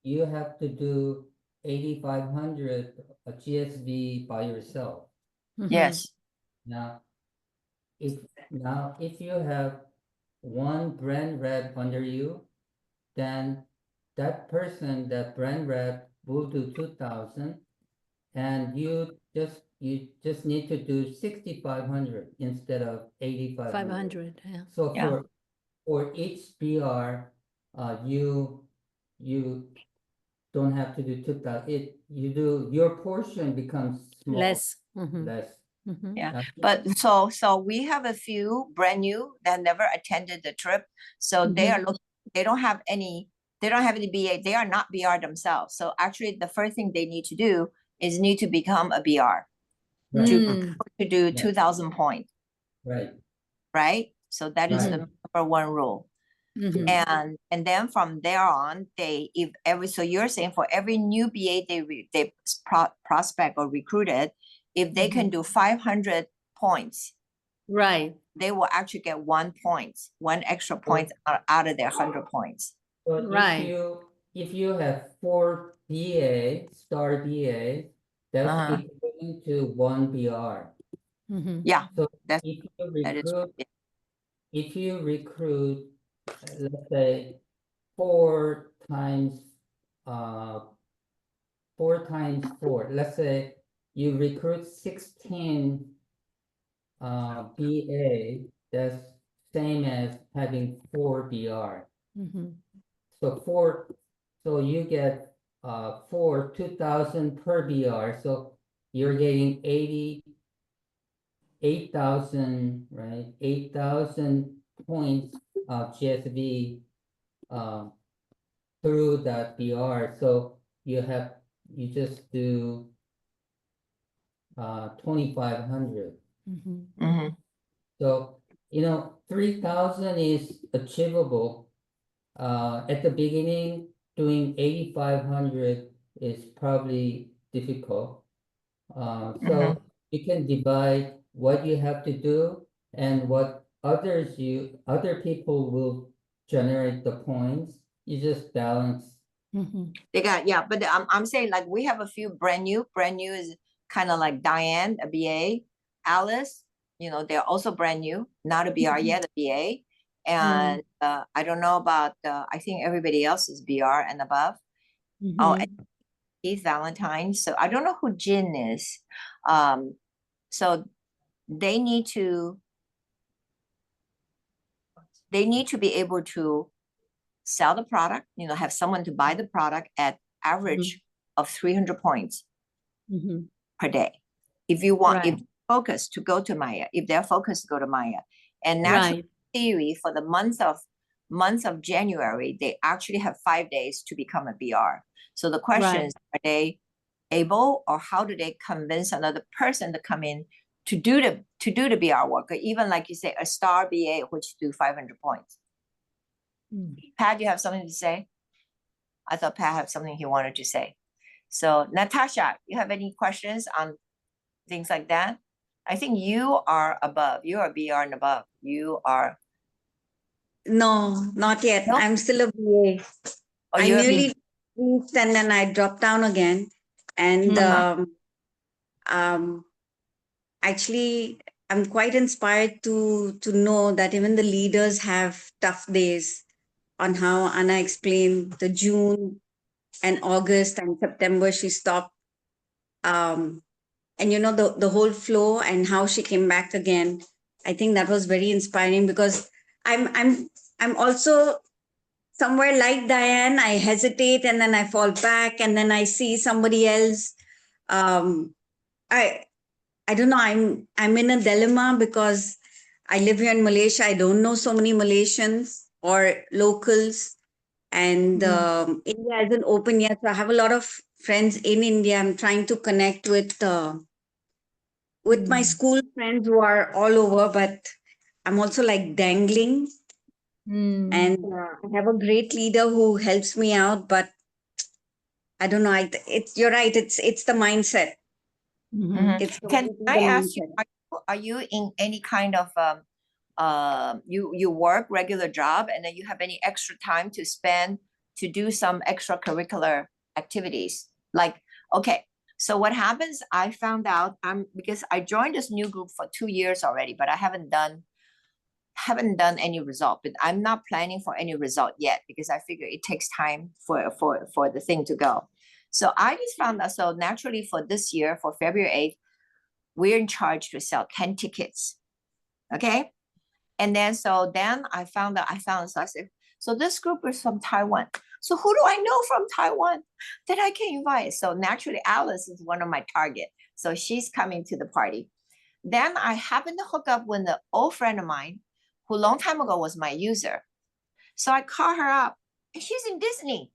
you have to do 8,500 GSV by yourself.
Mhm.
Yes.
Now, if you have one brand rep under you, then that person, that brand rep, will do 2,000, and you just need to do 6,500 instead of 8,500.
500, yeah.
So
Yeah.
for each BR, you don't have to do 2,000. Your portion becomes small,
Less. Mhm.
less.
Mhm.
Yeah.
Now,
But so we have a few brand new that never attended the trip. So they are looking, they don't have any BA. They are not BR themselves. So actually the first thing they need to do is need to become a BR
Right,
Mm.
to do
Yeah.
2,000 points,
right,
right? So that is the
Right.
number one rule.
Mhm.
And then from there on, so you're saying for every new BA they prospect or recruited, if they can do 500 points,
Right.
they will actually get 1 point, one extra point out of their 100 points.
So
Right.
if you have 4 BA, star BA, that's
Uh-huh.
equivalent to 1 BR.
Mhm.
Yeah,
So
that's-
if you
that is
recruit,
yeah.
if you recruit, let's say 4 times 4, let's say you recruit 16 BA, that's same as having 4 BR.
Mhm.
So you get 2,000 per BR, so you're getting 8,000, right? 8,000 points of GSV through that BR. So you just do 2,500.
Mhm.
Mhm.
So 3,000 is achievable. At the beginning, doing 8,500 is probably difficult. So you can divide what you have to do and what other people will generate the points. You just balance.
Mhm.
They got, yeah, but I'm saying like we have a few brand new is kind of like Diane, a BA, Alice, they're also brand new, not a BR yet, a BA. And I don't know about, I think everybody else is BR and above. Oh,
Mhm.
and Keith Valentine. So I don't know who Jin is. So they need to be able to sell the product, have someone to buy the product at average of 300 points
Mhm.
per day. If you want,
Right.
if focus to go to Maya, if they're focused to go to Maya, and natural
Right.
theory for the month of January, they actually have 5 days to become a BR. So the question
Right.
is, are they able, or how do they convince another person to come in to do the BR work, or even like you say, a star BA, which do 500 points?
Mm.
Pat, you have something to say? I thought Pat had something he wanted to say. So Natasha, you have any questions on things like that? I think you are above. You are BR and above. You are.
No, not yet.
No?
I'm still a BA.
Oh,
I
you're a
nearly reached and then I dropped down again. And actually, I'm quite inspired to know that even the leaders have tough days. On how Anna explained the June and August and September she stopped. And the whole flow and how she came back again. I think that was very inspiring because I'm also somewhere like Diane. I hesitate and then I fall back and then I see somebody else. I don't know. I'm in a dilemma because I live here in Malaysia. I don't know so many Malaysians or locals, and India isn't open yet. So I have a lot of friends in India. I'm trying to connect with my school friends who are all over, but I'm also like dangling. And I have a great leader who helps me out, but I don't know. You're right. It's the mindset.
Mhm.
It's
Can
completely
I
the
ask you,
mindset.
are you in any kind of you work regular job and then you have any extra time to spend to do some extracurricular activities. Like, okay, so what happens, I found out because I joined this new group for 2 years already, but I haven't done any result, but I'm not planning for any result yet because I figure it takes time for the thing to go. So I just found out, so naturally for this year, for February 8th, we're in charge to sell 10 tickets. Okay. And then, so then I found, so I said, so this group is from Taiwan. So who do I know from Taiwan that I can invite? So naturally, Alice is one of my target. So she's coming to the party. Then I happened to hook up with an old friend of mine who a long time ago was my user. So I call her up and she's in Disney.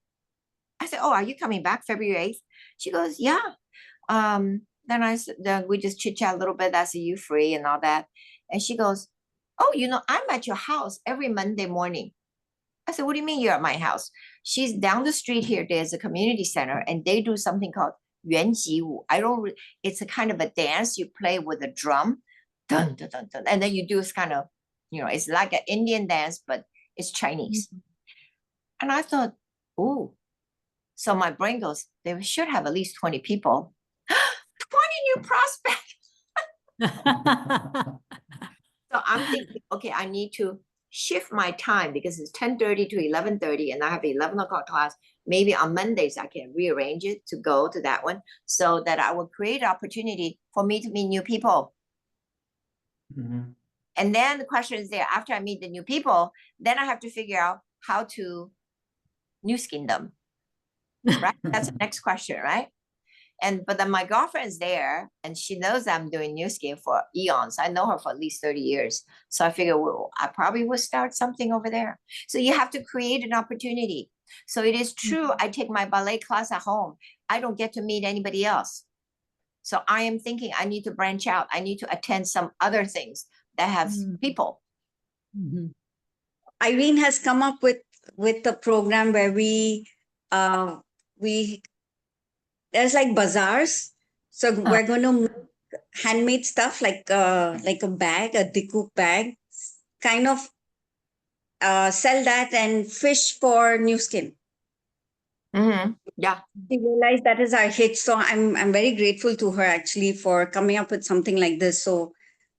I said, oh, are you coming back February 8th? She goes, yeah. Then we just chit chat a little bit. I said, you free and all that. And she goes, oh, I'm at your house every Monday morning. I said, what do you mean you're at my house? She's down the street here. There's a community center and they do something called 原级舞. It's a kind of a dance you play with a drum. Dun, dun, dun, dun, and then you do this kind of, it's like an Indian dance, but it's Chinese. And I thought, oh, so my brain goes, they should have at least 20 people. 20 new prospects. So I'm thinking, okay, I need to shift my time because it's 10:30 to 11:30 and I have 11 o'clock class. Maybe on Mondays, I can rearrange it to go to that one so that I will create opportunity for me to meet new people.
Mhm.
And then the question is there, after I meet the new people, then I have to figure out how to new skin them, right? That's the next question, right? But then my girlfriend's there and she knows I'm doing new skin for eons. I know her for at least 30 years. So I figure, well, I probably will start something over there. So you have to create an opportunity. So it is true, I take my ballet class at home. I don't get to meet anybody else. So I am thinking I need to branch out. I need to attend some other things that have people.
Irene has come up with a program where there's like bazaars. So we're going to make handmade stuff like a bag, a Dikuk bag, kind of sell that and fish for new skin.
Yeah.
We realized that is our hit. So I'm very grateful to her actually for coming up with something like this. So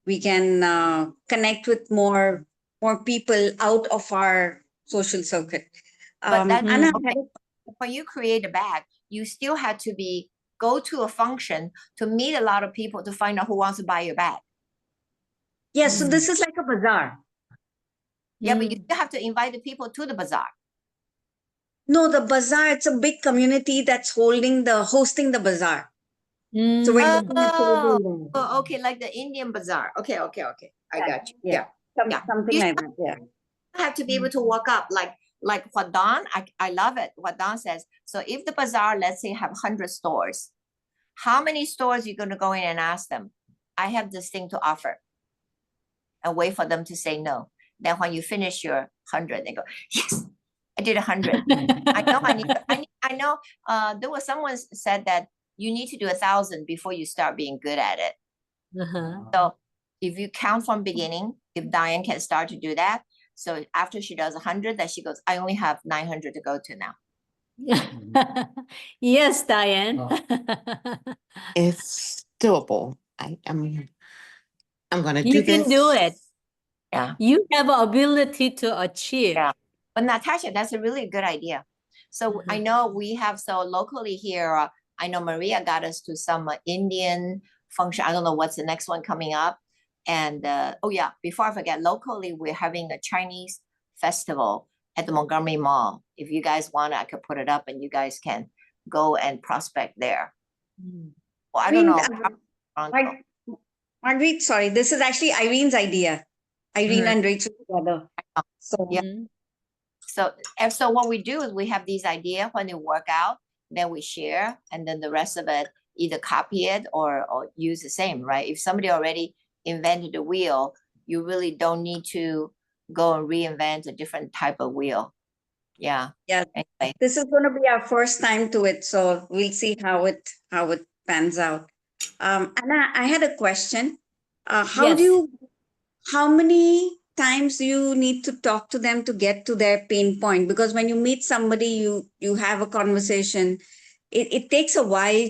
we can connect with more people out of our social circuit.
But that,
Anna,
okay, when you create a bag, you still had to go to a function to meet a lot of people to find out who wants to buy your bag.
Yes, so this is like a bazaar.
Yeah, but you still have to invite the people to the bazaar.
No, the bazaar, it's a big community that's hosting the bazaar. So we're
oh, okay, like the Indian bazaar. Okay. I got you. Yeah.
Something like that, yeah.
You have to be able to walk up like what Don, I love it. What Don says. So if the bazaar, let's say, have 100 stores, how many stores you're going to go in and ask them, I have this thing to offer, and wait for them to say no. Then when you finish your 100, they go, yes, I did 100. I know. There was someone said that you need to do 1,000 before you start being good at it. So if you count from beginning, if Diane can start to do that, so after she does 100, then she goes, I only have 900 to go to now.
Yes, Diane.
It's doable. I'm gonna do
You
this.
can do it.
Yeah.
You have ability to achieve.
Yeah. But Natasha, that's a really good idea. So I know we have, so locally here, I know Maria got us to some Indian function. I don't know what's the next one coming up. And oh yeah, before I forget, locally, we're having a Chinese festival at the Montgomery Mall. If you guys want, I could put it up and you guys can go and prospect there. Well, I don't know.
Marguerite, sorry, this is actually Irene's idea. Irene and Rachel together. So
yeah. So what we do is we have these ideas when they work out, then we share, and then the rest of it, either copy it or use the same, right? If somebody already invented the wheel, you really don't need to go and reinvent a different type of wheel. Yeah.
Yeah.
Anyway.
This is going to be our first time to it, so we'll see how it pans out. Anna, I had a question. How many times you need to talk to them to get to their pain point? Because when you meet somebody, you have a conversation. It takes a while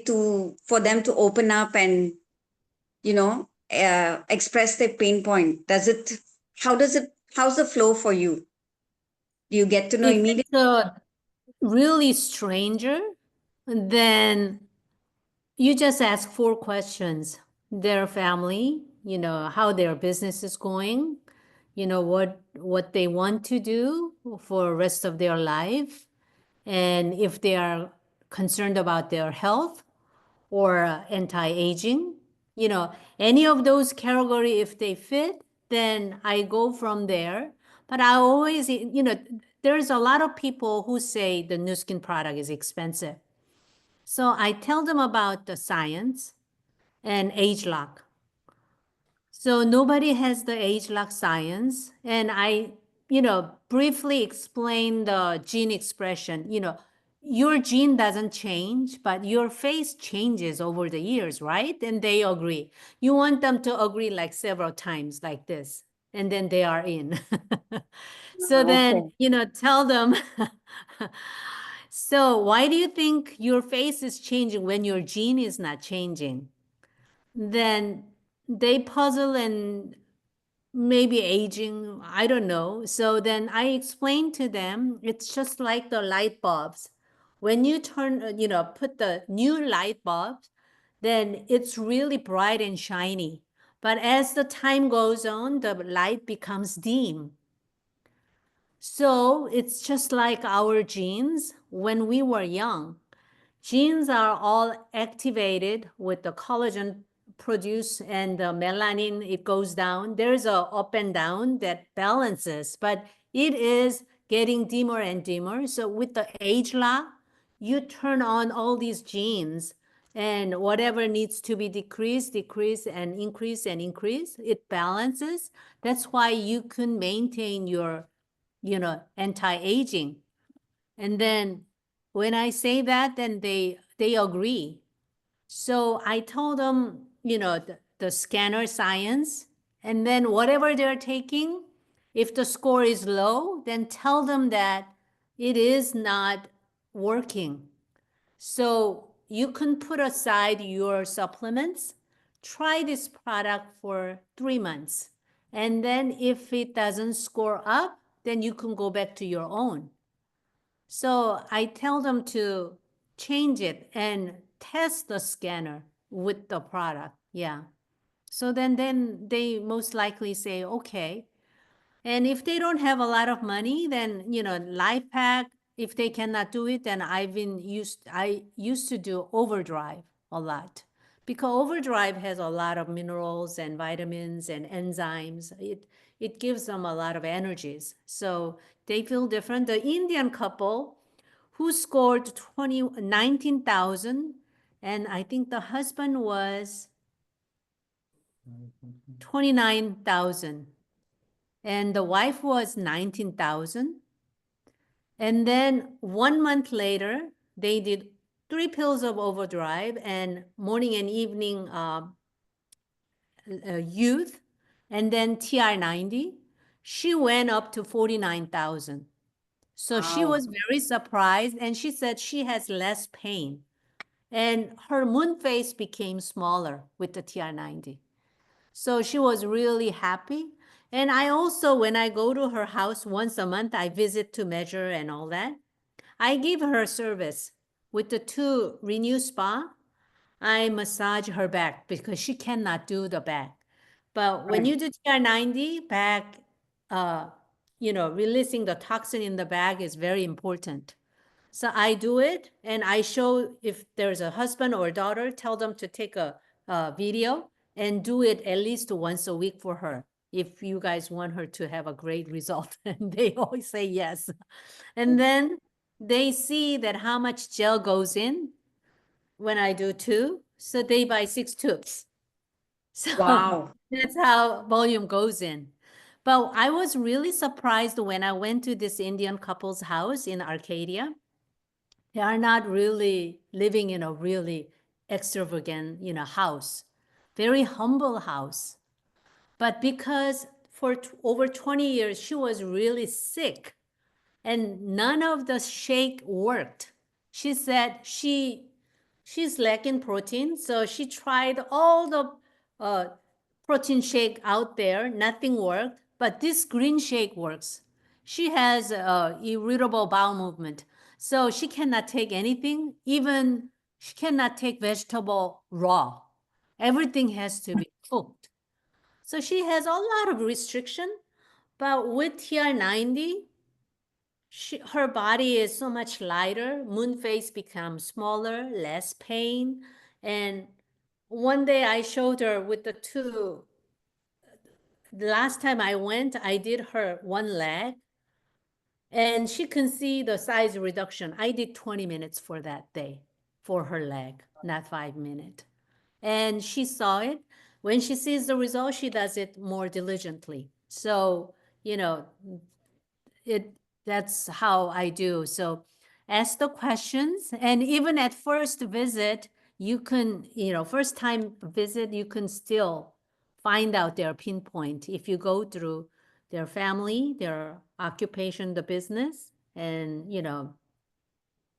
for them to open up and, express their pain point. How's the flow for you? Do you get to know
If
immediately?
it's a really stranger, then you just ask 4 questions. Their family, how their business is going, what they want to do for the rest of their life, and if they are concerned about their health or anti-aging, any of those category, if they fit, then I go from there. But I always, there's a lot of people who say the Nu Skin product is expensive. So I tell them about the science and age lock. So nobody has the age lock science. And I, briefly explain the gene expression. Your gene doesn't change, but your face changes over the years, right? And they agree. You want them to agree like several times like this, and then they are in. So then, tell them, so why do you think your face is changing when your gene is not changing? Then they puzzle and maybe aging, I don't know. So then I explain to them, it's just like the light bulbs. When you turn, put the new light bulbs, then it's really bright and shiny. But as the time goes on, the light becomes dim. So it's just like our genes when we were young. Genes are all activated with the collagen produced and the melanin, it goes down. There's a up and down that balances, but it is getting dimmer and dimmer. So with the age lock, you turn on all these genes, and whatever needs to be decreased, and increase, it balances. That's why you can maintain your, anti-aging. And then when I say that, then they agree. So I told them, the scanner science, and then whatever they're taking, if the score is low, then tell them that it is not working. So you can put aside your supplements, try this product for 3 months. And then if it doesn't score up, then you can go back to your own. So I tell them to change it and test the scanner with the product. Yeah. So then they most likely say, okay. And if they don't have a lot of money, then, Life Pack, if they cannot do it, then I used to do Overdrive a lot, because Overdrive has a lot of minerals and vitamins and enzymes. It gives them a lot of energies. So they feel different. The Indian couple who scored 19,000, and I think the husband was 29,000. And the wife was 19,000. And then 1 month later, they did 3 pills of Overdrive and morning and evening youth, and then TR90. She went up to 49,000. So she was very surprised, and she said she has less pain. And her moon face became smaller with the TR90. So she was really happy. And I also, when I go to her house once a month, I visit to measure and all that. I give her service with the 2 Renew Spa. I massage her back because she cannot do the back. But when you do TR90 back, releasing the toxin in the back is very important. So I do it, and I show, if there's a husband or a daughter, tell them to take a video and do it at least once a week for her, if you guys want her to have a great result. And they always say yes. And then they see that how much gel goes in when I do 2. So they buy 6 tubes. So that's how volume goes in. But I was really surprised when I went to this Indian couple's house in Arcadia. They are not really living in a really extravagant, house, very humble house. But because for over 20 years, she was really sick and none of the shake worked. She said she's lacking protein, so she tried all the protein shake out there, nothing worked, but this green shake works. She has irritable bowel movement, so she cannot take anything, even she cannot take vegetable raw. Everything has to be cooked. So she has a lot of restriction, but with TR90, her body is so much lighter. Moon phase becomes smaller, less pain. And one day I showed her with the two. The last time I went, I did her one leg. And she can see the size reduction. I did 20 minutes for that day for her leg, not 5 minutes. And she saw it. When she sees the result, she does it more diligently. So, you know, that's how I do. So ask the questions. And even at first visit, you can, first time visit, you can still find out their pinpoint if you go through their family, their occupation, the business, and,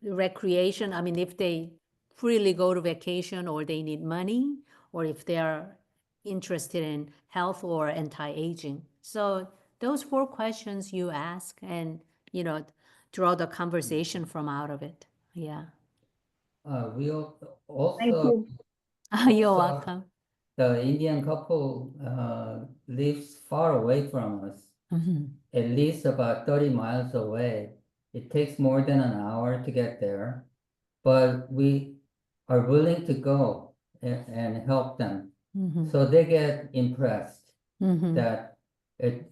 recreation. I mean, if they freely go to vacation or they need money, or if they are interested in health or anti-aging. So those 4 questions you ask and, draw the conversation from out of it. Yeah.
We also,
You're
also,
welcome.
the Indian couple lives far away from us, at least about 30 miles away. It takes more than an hour to get there, but we are willing to go and help them. So they get impressed that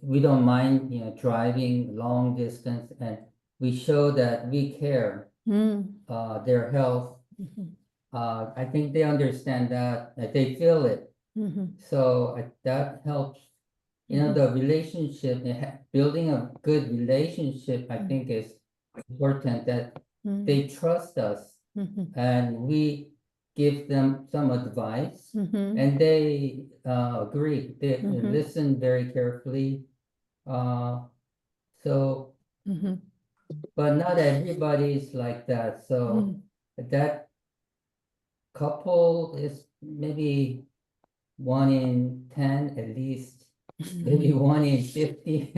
we don't mind, driving long distance, and we show that we care their health. I think they understand that they feel it. So that helps. The relationship, building a good relationship, I think is important, that they trust us and we give them some advice and they agree. They listen very carefully. So, but not everybody is like that. So that couple is maybe 1 in 10 at least, maybe 1 in 50.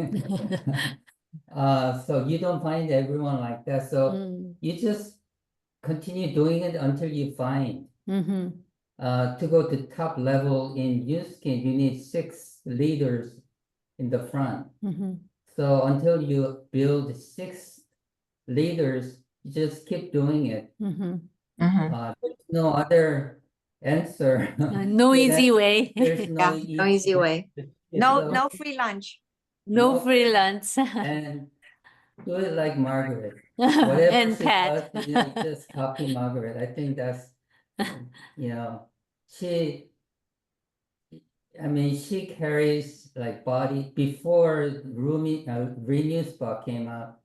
So you don't find everyone like that. So you just continue doing it until you find. To go to top level in U-Skin, you need 6 leaders in the front. So until you build 6 leaders, you just keep doing it. There's no other answer.
No easy way.
There's no
No easy way. No free lunch.
No free lunch.
And do it like Margaret. Whatever
And
she
Pat.
does, just copy Margaret. I think that's, she carries like body before Renew Spa came out.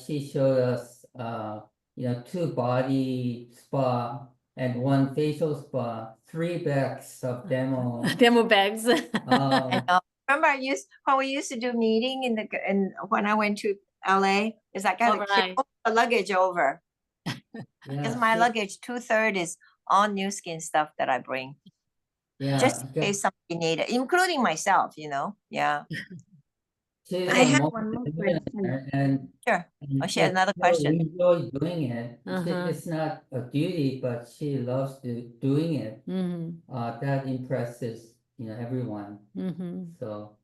She showed us, 2 body spa and 1 facial spa, 3 bags of demo.
Demo bags.
I know. Remember when we used to do meeting when I went to LA, is I gotta carry the luggage over. Because my luggage 2/3 is all new skin stuff that I bring. Just in case somebody need it, including myself, Yeah.
I have one more question.
And
Sure. She has another question.
We enjoy doing it. It's not a duty, but she loves doing it. That impresses everyone. So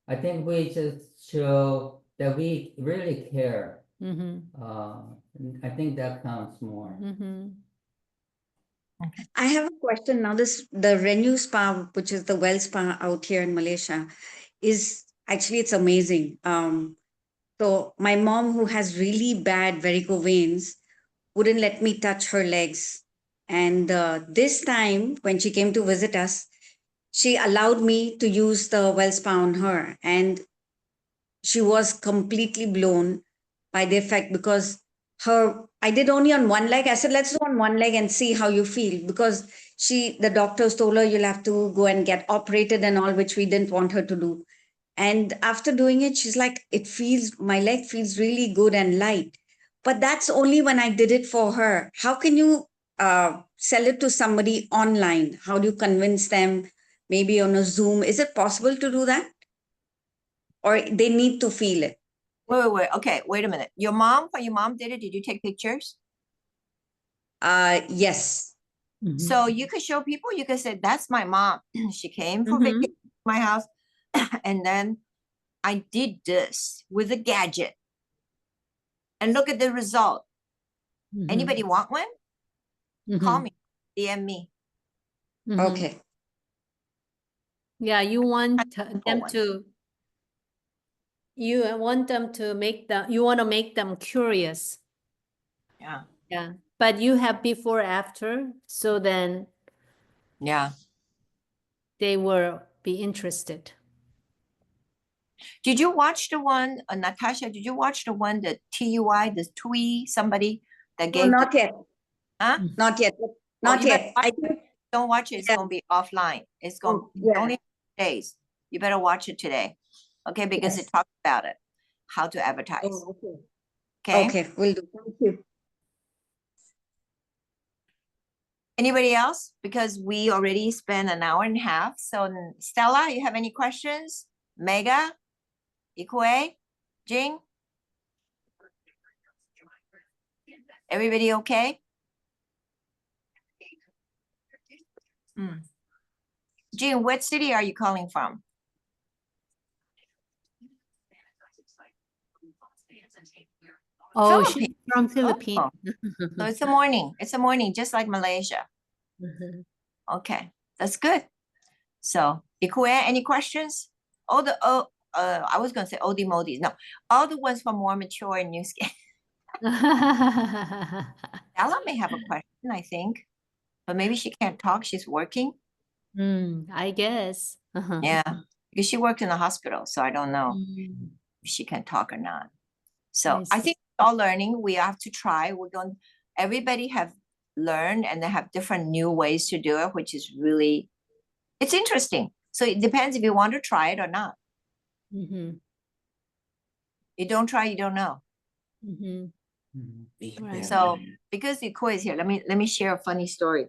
I think we just show that we really care. I think that counts more.
I have a question now. The Renew Spa, which is the well spa out here in Malaysia, is actually, it's amazing. So my mom, who has really bad varicose veins, wouldn't let me touch her legs. And this time when she came to visit us, she allowed me to use the well spa on her. And she was completely blown by the effect, because I did only on one leg. I said, let's do on one leg and see how you feel, because the doctors told her you'll have to go and get operated and all, which we didn't want her to do. And after doing it, she's like, my leg feels really good and light. But that's only when I did it for her. How can you sell it to somebody online? How do you convince them? Maybe on a Zoom. Is it possible to do that? Or they need to feel it?
Wait. Okay, wait a minute. When your mom did it, did you take pictures?
Yes.
So you could show people, you could say, that's my mom. She came for
Mhm.
vacation to my house. And then I did this with a gadget. And look at the result.
Mhm.
Anybody want one? Call
Mhm.
me, DM me.
Mhm.
Okay.
Yeah, you want
simple
them
one.
to, you want them to make them, you want to make them curious.
Yeah.
Yeah, but you have before, after, so then
Yeah.
they will be interested.
Did you watch the one, Natasha, did you watch the one, the TUI, the TUI, somebody that
No,
gave?
not yet.
Huh?
Not yet.
Oh,
Not
you better
yet.
watch
I
it.
think,
Don't watch it, it's
Yeah.
gonna be offline. It's going,
yeah.
only days. You better watch it today. Okay, because it
Yes.
talks about it, how to advertise.
Oh, okay.
Okay?
Okay, will do. Thank you.
Anybody else? Because we already spent an hour and a half. So Stella, you have any questions? Mega? Ikue? Jing? Everybody okay? Jing, what city are you calling from?
Oh, she's
Philippines.
from Philippines.
So it's a morning. It's a morning, just like Malaysia.
Mhm.
Okay, that's good. So Ikue, any questions? I was gonna say oldie moldies. No, all the ones from more mature and new skin. Ella may have a question, I think, but maybe she can't talk. She's working.
I guess.
Yeah, because she worked in the hospital, so I don't know
Mm.
if she can talk or not. So
I
I
see.
think we're all learning. We have to try. We're going. Everybody have learned, and they have different new ways to do it, which is really, it's interesting. So it depends if you want to try it or not.
Mhm.
You don't try, you don't know.
Mhm. Right.
So because Ikue is here, let me share a funny story.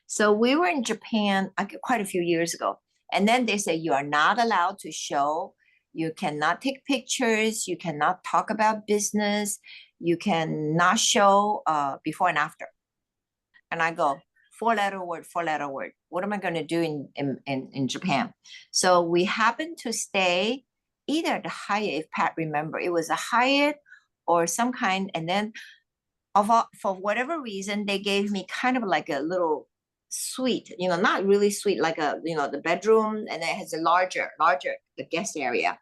So we were in Japan quite a few years ago, and then they say you are not allowed to show, you cannot take pictures, you cannot talk about business, you cannot show before and after. And I go, four-letter word, four-letter word. What am I going to do in Japan? So we happened to stay either at the Hyatt, if Pat remember, it was a Hyatt or some kind, and then for whatever reason, they gave me kind of like a little suite, not really suite, like the bedroom, and it has a larger the guest area.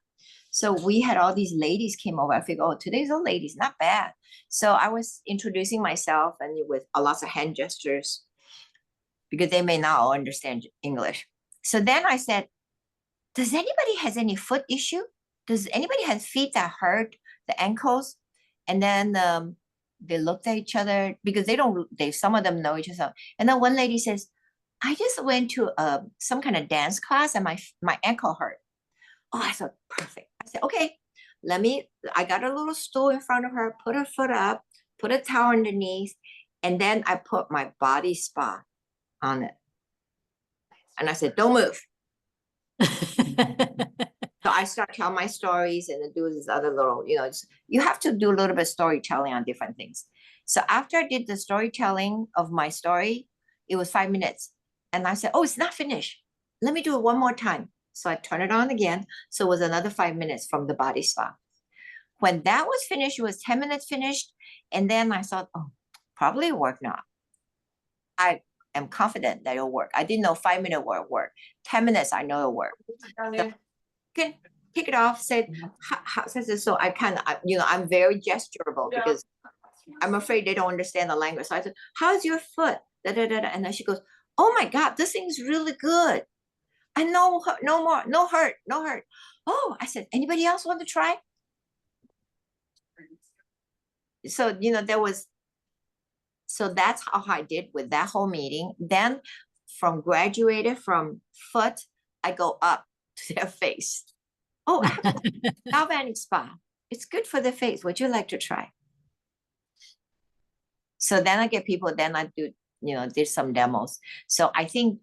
So we had all these ladies came over. I figured, oh, today's all ladies, not bad. So I was introducing myself and with lots of hand gestures because they may not all understand English. So then I said, does anybody has any foot issue? Does anybody have feet that hurt, the ankles? And then they looked at each other because some of them know each other. And then one lady says, I just went to some kind of dance class and my ankle hurt. Oh, I thought, perfect. I said, okay, I got a little stool in front of her, put her foot up, put a towel underneath, and then I put my body spa on it. And I said, don't move. So I start telling my stories and then do this other little, you have to do a little bit of storytelling on different things. So after I did the storytelling of my story, it was 5 minutes. And I said, oh, it's not finished. Let me do it one more time. So I turn it on again. So it was another 5 minutes from the body spa. When that was finished, it was 10 minutes finished. And then I thought, oh, probably it'll work now. I am confident that it'll work. I didn't know 5 minutes will work. 10 minutes, I know it'll work. So, can take it off, said, so I kind of, I'm very gesturable because I'm afraid they don't understand the language. So I said, how's your foot? Da, da, da, da. And then she goes, oh my God, this thing's really good. And no hurt. Oh, I said, anybody else want to try? So, so that's how I did with that whole meeting. Then graduated from foot, I go up to their face. Oh, actually, galvanic spa. It's good for the face. Would you like to try? So then I get people, then I do, did some demos. So I think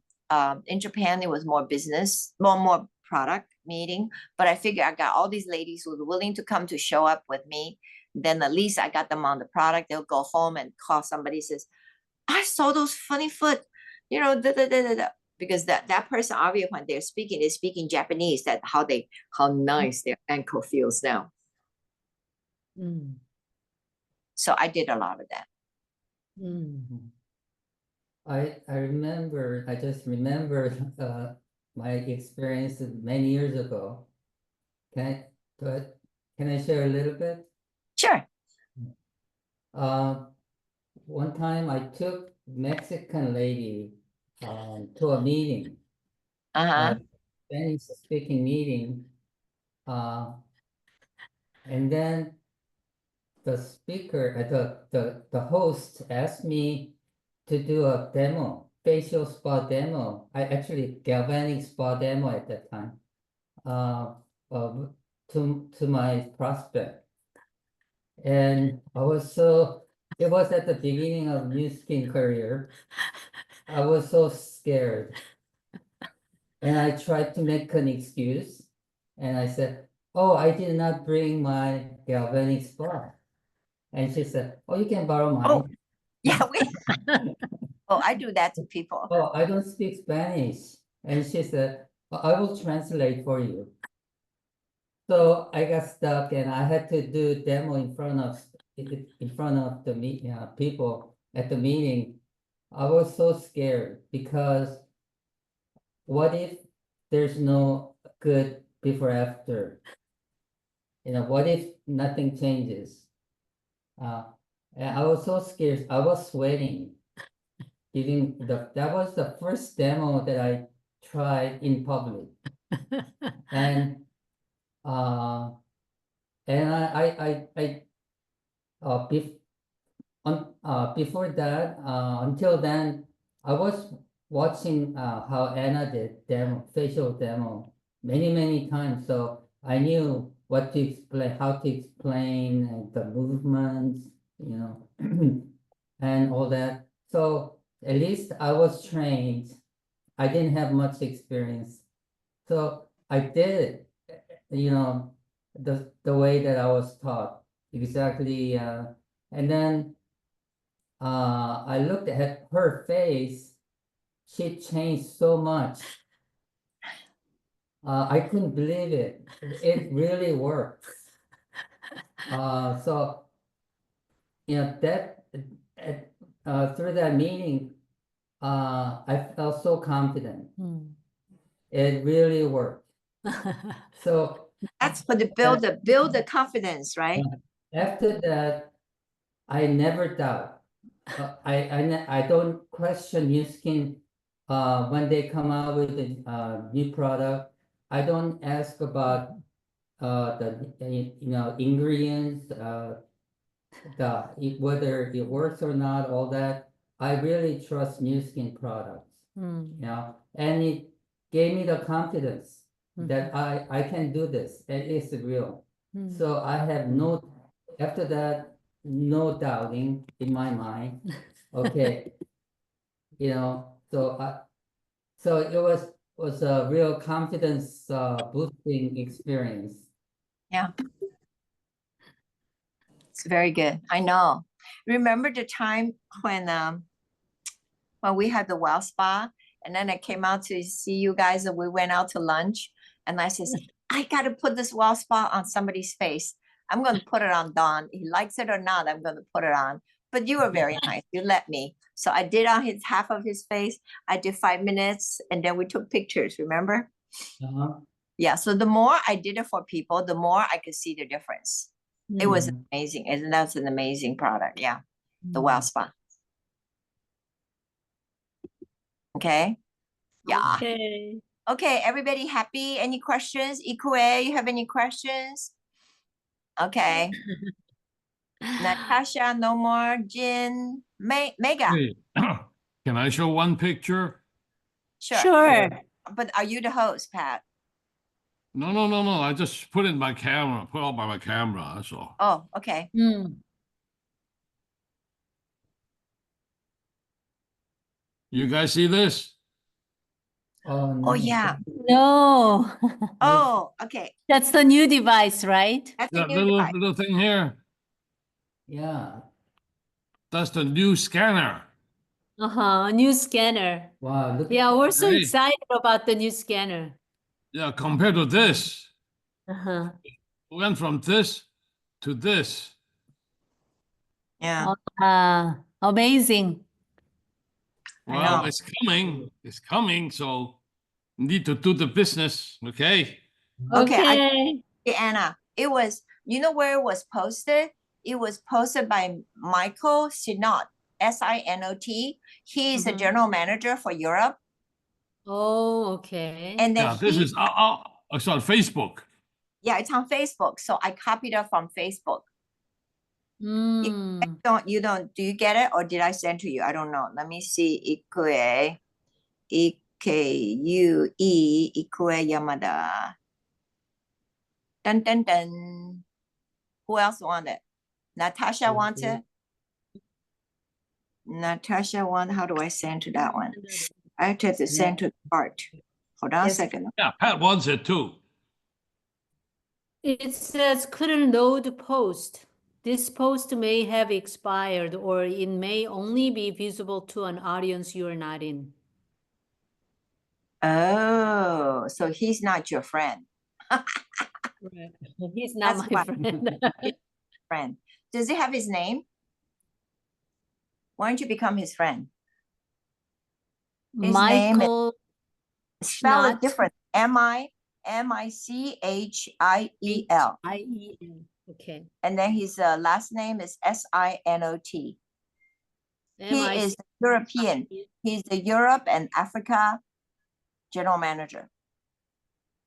in Japan, it was more business, more product meeting. But I figure I got all these ladies who were willing to come to show up with me. Then at least I got them on the product. They'll go home and call somebody, says, I saw those funny foot, because that person, obviously, when they're speaking Japanese, that how nice their ankle feels now.
Mm.
So I did a lot of that.
Mm.
I just remembered my experience many years ago. Can I share a little bit?
Sure.
One time I took Mexican lady to a meeting,
Uh-huh.
Spanish speaking meeting, and then the speaker, the host asked me to do a demo, facial spa demo. I actually galvanic spa demo at that time, to my prospect, and it was at the beginning of Nu Skin career. I was so scared, and I tried to make an excuse, and I said, "Oh, I did not bring my galvanic spa." And she said, "Oh, you can borrow mine."
Oh, yeah. I do that to people.
"Oh, I don't speak Spanish." And she said, "I will translate for you." So I got stuck, and I had to do demo in front of the people at the meeting. I was so scared because what if there's no good before after? What if nothing changes? And I was so scared. I was sweating. That was the first demo that I tried in public, and before that, until then, I was watching how Anna did facial demo many times, so I knew what to explain, how to explain the movements, and all that. So at least I was trained. I didn't have much experience, so I did it, the way that I was taught exactly, and then I looked at her face. She changed so much. I couldn't believe it. It really works. So that through that meeting, I felt so confident.
Mm.
It really worked. So
That's for the build the confidence, right?
after that, I never doubt. I don't question Nu Skin when they come out with a new product. I don't ask about the ingredients, whether it works or not, all that. I really trust Nu Skin products,
Mm.
and it gave me the confidence
Mhm.
that I can do this. It is real.
Mm.
So I have after that, no doubting in my mind. Okay, so it was a real confidence boosting experience.
Yeah. It's very good. I know. Remember the time when we had the well spa, and then I came out to see you guys, and we went out to lunch, and I says, I got to put this well spa on somebody's face. I'm going to put it on Don. He likes it or not, I'm going to put it on. But you were very nice. You let me. So I did on half of his face. I did 5 minutes, and then we took pictures, remember? Yeah. So the more I did it for people, the more I could see the difference. It was amazing. And that's an amazing product. Yeah. The well spa. Okay. Yeah.
Okay.
Okay. Everybody happy? Any questions? Ikue, you have any questions? Okay. Natasha, no more. Jin, Mega.
Hey, can I show one picture?
Sure.
Sure.
But are you the host, Pat?
No. I just put in my camera, put up by my camera, that's all.
Oh, okay.
Mm.
You guys see this?
Oh,
Oh,
no.
yeah.
No.
Oh, okay.
That's the new device, right?
That's a
That
new
little,
device.
little thing here,
Yeah.
that's the new scanner.
Uh-huh, new scanner.
Wow, look.
Yeah, we're so
Great.
excited about the new scanner.
Yeah, compared to this,
Uh-huh.
went from this to this.
Yeah.
Amazing.
I
Well,
know.
it's coming, so need to do the business, okay?
Okay,
Okay.
Hey, Anna, it was, you know where it was posted? It was posted by Michael Sinot, Sinot. He is the
Mhm.
general manager for Europe.
Oh, okay.
And then
Yeah, this
he,
is, it's on Facebook.
yeah, it's on Facebook. So I copied it from Facebook.
Mm.
Do you get it? Or did I send to you? I don't know. Let me see. Ikue, Ikue, Ikue Yamada. Dun, dun, dun. Who else want it? Natasha wants it. Natasha want, how do I send to that one? I have to send to Art. Hold on a
Yes.
second.
Yeah, Pat wants it too.
It says couldn't load post. This post may have expired or it may only be visible to an audience you are not in.
Oh, so he's not your friend.
He's not
That's
my
why.
friend.
Friend. Does he have his name? Why don't you become his friend? His name is,
Michael
spell it
Schnott.
different. Michiel.
IEL. Okay.
And then his last name is Sinot. He is European. He's the Europe and Africa general manager.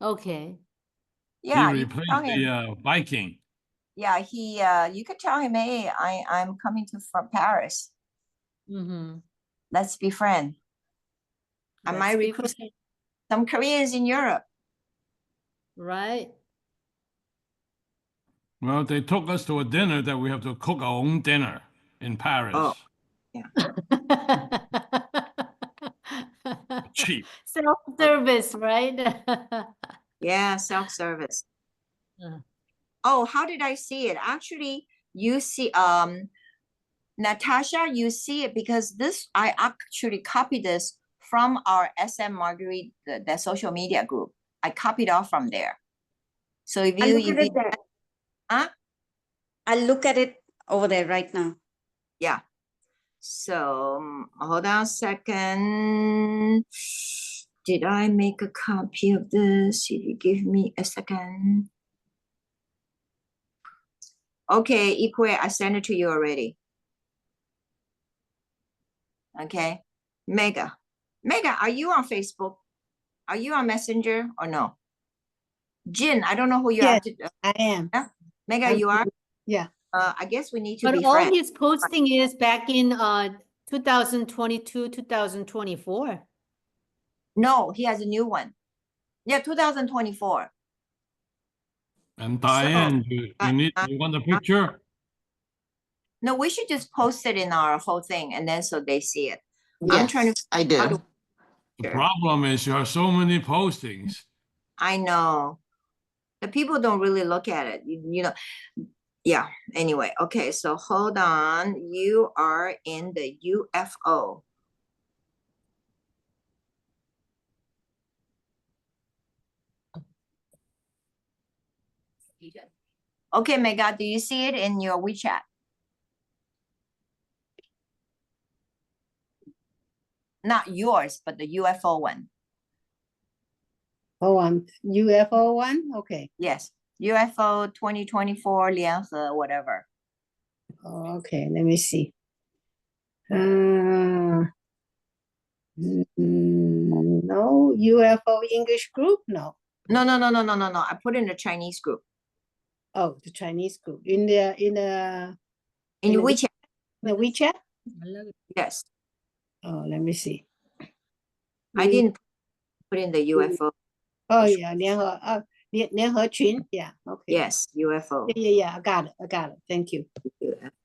Okay.
Yeah,
He
you can
replaced
tell him.
the Viking.
Yeah, you could tell him, hey, I'm coming from Paris.
Mm-hmm.
Let's be friends. I
Let's
might
be
recruit
friends.
some Koreans in Europe.
Right.
Well, they took us to a dinner that we have to cook our own dinner in Paris.
Oh.
Cheap.
Self-service, right?
Yeah, self-service.
Uh.
Oh, how did I see it? Actually, you see, Natasha, you see it because this, I actually copied this from our SM Marguerite, the social media group. I copied off from there. So if
I'll
you,
look at it there.
huh?
I'll look at it over there right now.
Yeah. So hold on a second. Did I make a copy of this? If you give me a second. Okay, Ikue, I sent it to you already. Okay. Mega, are you on Facebook? Are you on Messenger or no? Jin, I don't know who you are.
I am.
Yeah? Mega, you are?
Yeah.
I guess we need to
But
be
all
friends.
his posting is back in 2022, 2024.
No, he has a new one. Yeah, 2024.
And Diane, you want the picture?
No, we should just post it in our whole thing and then so they see it. I'm trying to.
Yes, I do.
The problem is you have so many postings.
I know. The people don't really look at it, you know. Yeah, anyway, okay, so hold on. You are in the UFO. Okay, Mega, do you see it in your WeChat? Not yours, but the UFO one.
Oh, UFO one? Okay.
Yes, UFO 2024 联合 whatever.
Oh, okay, let me see. No, UFO English group? No.
No. I put in the Chinese group.
Oh, the Chinese group. In the
In
the
WeChat.
the WeChat?
Yes.
Oh, let me see.
I didn't put in the UFO.
Oh yeah, Lian He Qun, yeah, okay.
Yes, UFO.
Yeah, I got it, thank you.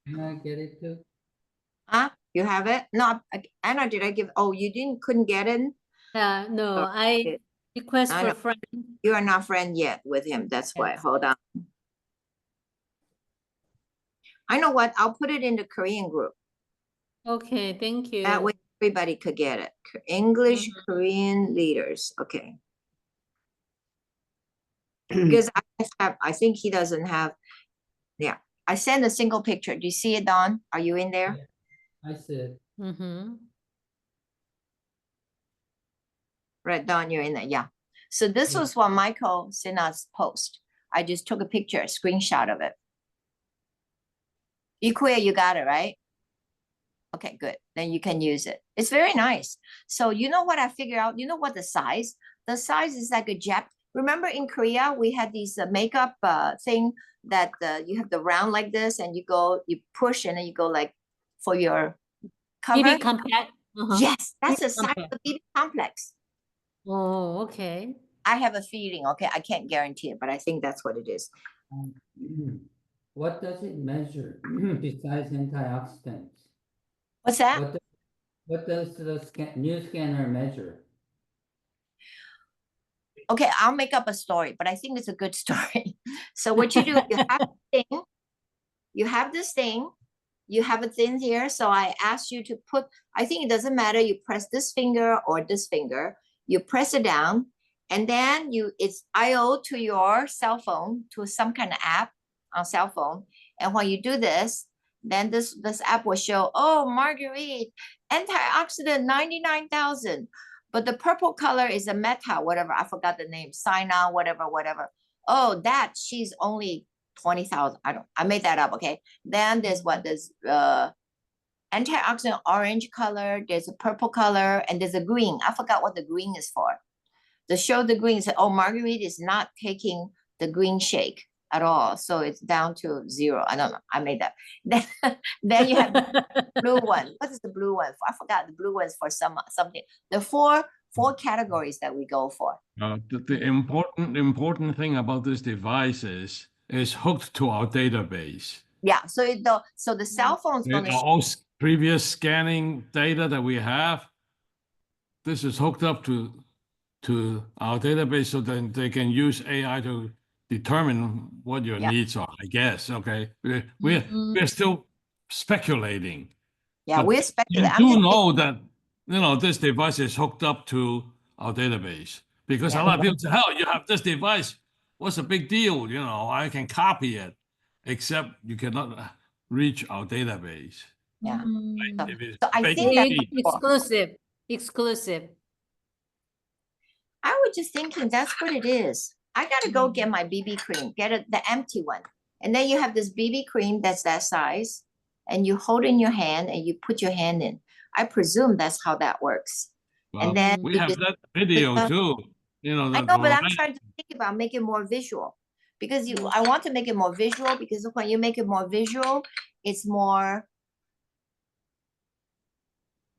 Can I get it too?
You have it? No, Anna, did I give? Oh, you couldn't get it?
No,
Oh,
I
okay.
request
I
for
know.
friend.
You are not friend yet with him. That's why.
Yes.
Hold on. I know what. I'll put it in the Korean group.
Okay, thank you.
That way everybody could get it. English, Korean leaders. Okay. Because I think he doesn't have. Yeah. I sent a single picture. Do you see it, Don? Are you in there?
I said,
Mm-hmm.
Right, Don, you're in there. Yeah. So this was what Michael sent us post. I just took a picture, a screenshot of it. Ikuya, you got it, right? Okay, good. Then you can use it. It's very nice. So you know what I figured out? You know what the size? The size is like a Jap. Remember in Korea, we had these makeup thing that you have the round like this and you push and then you go like for your cover.
BB compact.
Yes, that's the
BB
size of
compact.
the BB complex.
Oh, okay.
I have a feeling, okay, I can't guarantee it, but I think that's what it is.
what does it measure besides antioxidants?
What's that?
What does the new scanner measure?
Okay, I'll make up a story, but I think it's a good story. So what you do, you have this thing, you have a thing here. So I asked you to put, I think it doesn't matter. You press this finger or this finger, you press it down, and then it's IO to your cell phone, to some kind of app on cell phone. And when you do this, then this app will show, oh, Marguerite, antioxidant 99,000. But the purple color is a meta, whatever, I forgot the name, Sina, whatever. Oh, she's only 20,000. I made that up, okay? Then there's antioxidant orange color, there's a purple color, and there's a green. I forgot what the green is for. To show the green, say, oh, Marguerite is not taking the green shake at all. So it's down to 0. I don't know. I made that. Then you have the blue one. What is the blue one for? I forgot. The blue one is for something. The four categories that we go for.
The important thing about this device is it's hooked to our database.
Yeah. So the cell phone's going to
All previous scanning data that we have, this is hooked up to our database, so then they can use AI to determine what your needs are, I guess. Okay, we're still speculating.
Yeah,
but
we're speculating.
You do know that this device is hooked up to our database, because a lot of people say, "Hell, you have this device. What's the big deal? I can copy it, except you cannot reach our database."
Yeah.
Right?
So I think
that's exclusive.
I was just thinking that's what it is. I gotta go get my BB cream, the empty one. And then you have this BB cream that's that size, and you hold in your hand and you put your hand in. I presume that's how that works.
Well,
and then
we have that video too.
I know, but I'm trying to think about making it more visual, because I want to make it more visual, because when you make it more visual, it's more,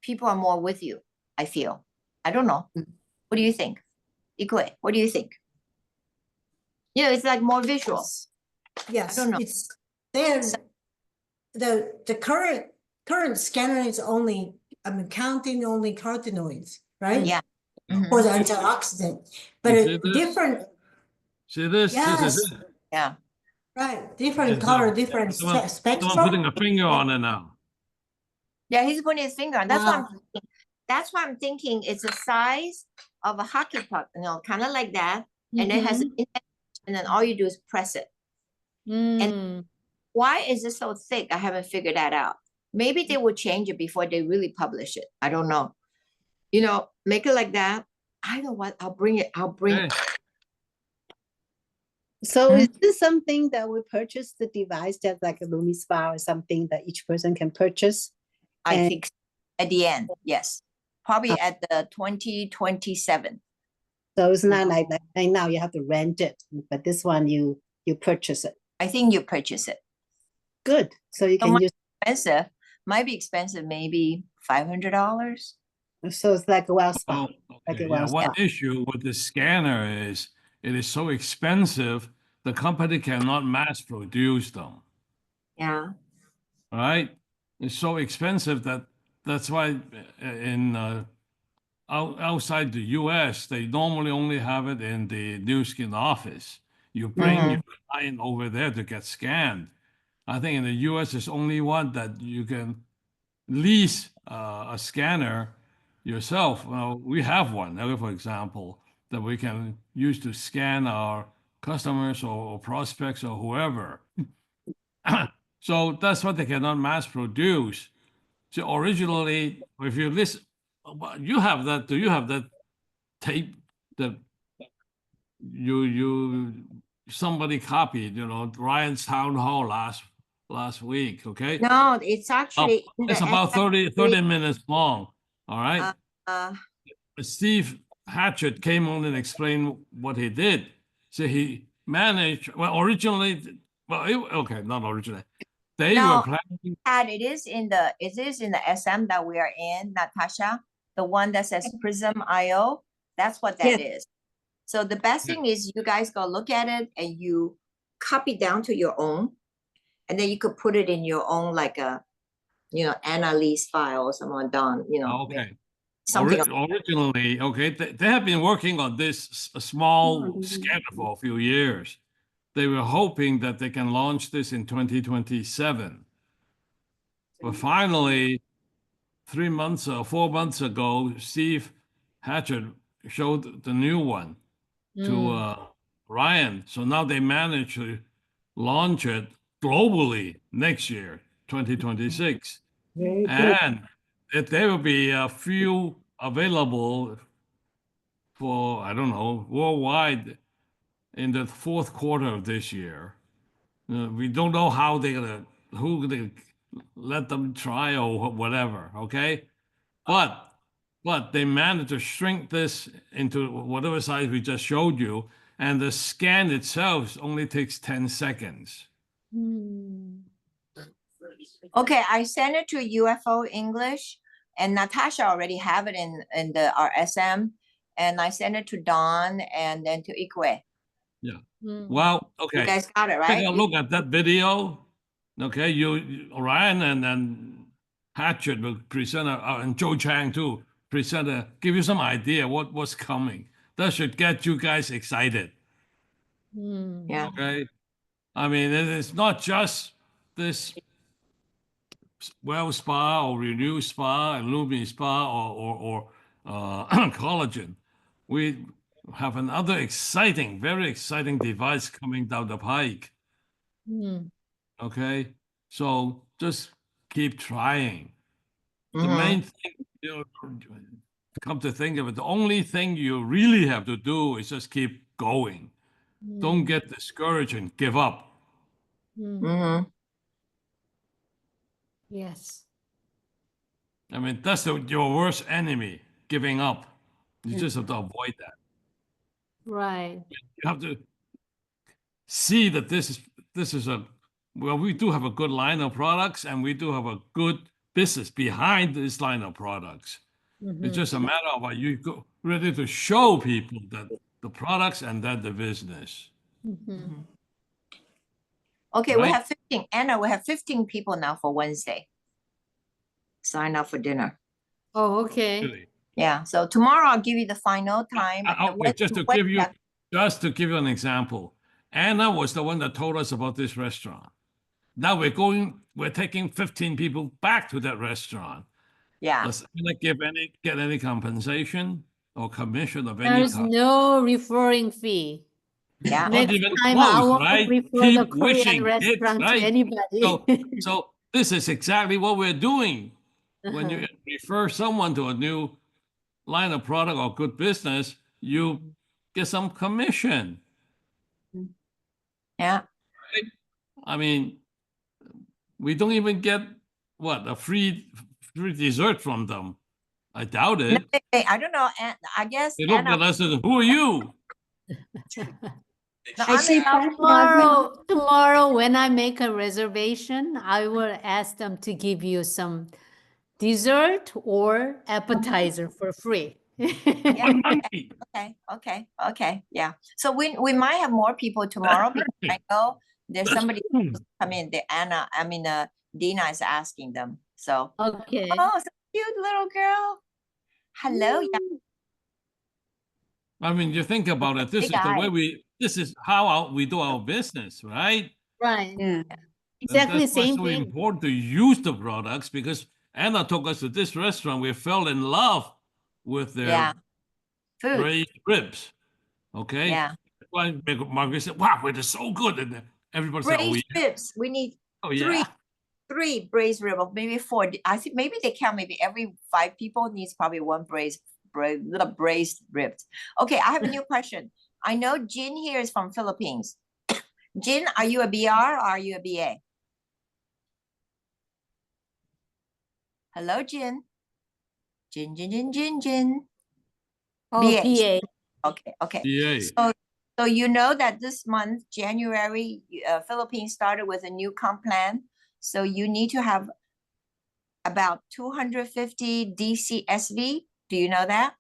people are more with you, I feel. I don't know. What do you think? Ikue, what do you think? It's like more visual.
Yes,
I don't know.
it's the current scanner is only, counting only carotenoids, right?
Yeah.
For the antioxidant, but different.
See this?
Yes.
This is it.
Yeah.
Right, different color, different spectrum.
Someone putting a finger on it now.
Yeah, he's putting his finger on. That's what I'm thinking. That's why I'm thinking it's the size of a hockey puck, kind of like that. And it has an index, and then all you do is press it. And why is it so thick? I haven't figured that out. Maybe they will change it before they really publish it. I don't know. Make it like that. I know what. I'll bring it.
So is this something that we purchase the device that's like a LumiSpa or something that each person can purchase?
I think at the end, yes. Probably at the 2027.
So it's not like now you have to rent it, but this one you purchase it.
I think you purchase it.
Good. So you can use.
Expensive. Might be expensive, maybe $500.
So it's like a well spa.
One issue with the scanner is it is so expensive, the company cannot mass produce them.
Yeah.
Right? It's so expensive that's why outside the US, they normally only have it in the Nu Skin office. You bring your client over there to get scanned. I think in the US, there's only one that you can lease a scanner yourself. Well, we have one, for example, that we can use to scan our customers or prospects or whoever. So that's what they cannot mass produce. So originally, if you listen, you have that. Do you have that tape that somebody copied? You know, Ryan's town hall last week. Okay.
No, it's actually in
It's
the
about
SM
30 minutes long. All right.
uh,
Steve Hatchett came on and explained what he did. So he managed. Well, originally, okay, not originally. They
No.
were planning.
and it is in the SM that we are in, Natasha, the one that says Prism IO. That's what that is. So the best thing is you guys go look at it and you copy down to your own, and then you could put it in your own, like a, Annalise file or someone done,
Okay.
something.
Originally, okay, they have been working on this small scanner for a few years. They were hoping that they can launch this in 2027. But finally, 4 months ago, Steve Hatchett showed the new one to Ryan. So now they managed to launch it globally next year, 2026. And there will be a few available for, I don't know, worldwide in the fourth quarter of this year. We don't know how who they let them try or whatever, okay? But they managed to shrink this into whatever size we just showed you, and the scan itself only takes 10 seconds.
Okay, I sent it to UFO English, and Natasha already have it in our SM, and I sent it to Dawn and then to Ikwe.
Yeah. Well, okay.
You guys got it, right?
Take a look at that video. Okay, Ryan and then Hatchett will present, and Joe Chang too, give you some idea what's coming. That should get you guys excited.
Yeah.
Okay. I mean, it's not just this Well Spa or Renew Spa and Lumi Spa or collagen. We have another very exciting device coming down the pike. Okay, so just keep trying. The main thing, come to think of it, the only thing you really have to do is just keep going. Don't get discouraged and give up.
Yes.
I mean, that's your worst enemy, giving up. You just have to avoid that.
Right.
You have to see that this is we do have a good line of products, and we do have a good business behind this line of products. It's just a matter of you ready to show people that the products and that the business.
Okay,
Right.
we have 15. Anna, we have 15 people now for Wednesday. Sign up for dinner.
Oh, okay.
Really.
Yeah, so tomorrow I'll give you the final time. and
Okay, just to
Wednesday-
give you an example, Anna was the one that told us about this restaurant. Now we're taking 15 people back to that restaurant.
Yeah,
Does Anna get any compensation or commission of any
There's
kind?
no referring fee.
yeah.
Not
Next
even
time I
close,
won't
right?
refer the
Keep
Korean
wishing it,
restaurant to
right?
anybody.
So this is exactly what we're doing. When you refer someone to a new line of product or good business, you get some commission.
Yeah.
I mean, we don't even get a free dessert from them. I doubt
No,
it.
I don't know. I guess
They look
Anna.
at us and who are you?
No,
I see
Tomorrow, when I make a reservation, I will ask them to give you some dessert or appetizer for free.
Yeah, okay, yeah. So we might have more people tomorrow because I know there's somebody who's come in, Dina is asking them, so.
Okay.
Oh, so cute little girl. Hello, yeah.
I mean, you think about it, this
Big
is the way
eyes.
this is how we do our business, right?
Right.
Yeah.
Exactly
That's why
same
it's so
thing.
important to use the products, because Anna took us to this restaurant. We fell in love with their
Yeah. Food,
braised ribs. Okay.
yeah.
That's why Margaret said, wow, it is so good. And then everybody said, oh,
Braised
yeah.
ribs, we need
Oh,
three,
yeah.
three braised rib, or maybe four. I think maybe they count, maybe every 5 people needs probably one little braised ribs. Okay, I have a new question. I know Jin here is from Philippines. Jin, are you a BR or are you a BA? Hello, Jin. Jin.
Oh,
BA.
PA.
Okay.
Yeah.
So you know that this month, January, Philippines started with a new comp plan. So you need to have about 250 DCSV. Do you know that?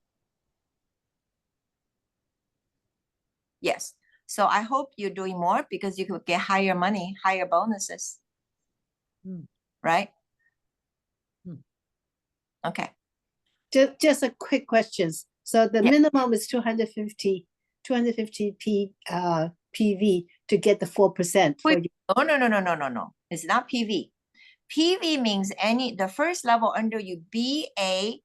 Yes. So I hope you're doing more because you could get higher money, higher bonuses. Right? Okay.
Just a quick questions. So the
Yeah.
minimum is 250 PV to get the 4% for
Wait, no. It's not PV. PV means the first level under you, BA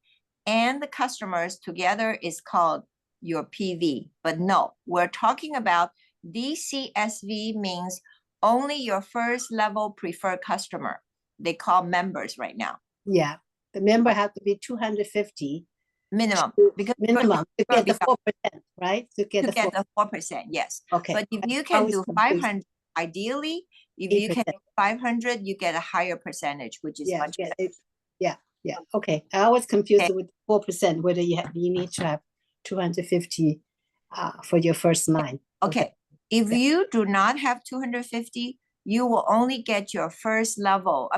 and the customers together is called your PV. But no, we're talking about DCSV means only your first level preferred customer. They call members right now.
Yeah, the member have to be 250
Minimum. Because
minimum to
you're
get the
BR.
4%, right? To get
To
the
get
4%.
the 4%, yes.
Okay.
But if you
I
can
was
do
confused.
500, ideally, if you can
8%.
do 500, you get a higher percentage, which is
Yeah,
much
yeah,
better.
yeah. Okay, I was confused
Okay.
with 4%, whether you need to have 250 for your first 9.
Okay, if
Yeah.
you do not have 250, you will only get your first level,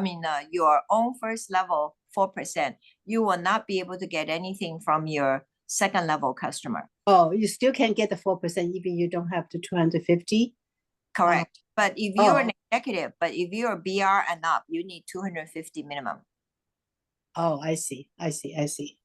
your own first level 4%. You will not be able to get anything from your second level customer.
Oh, you still can get the 4% even you don't have the 250?
Correct. But if you're an
Oh.
executive, but if you're a BR and up, you need 250 minimum.
Oh, I see.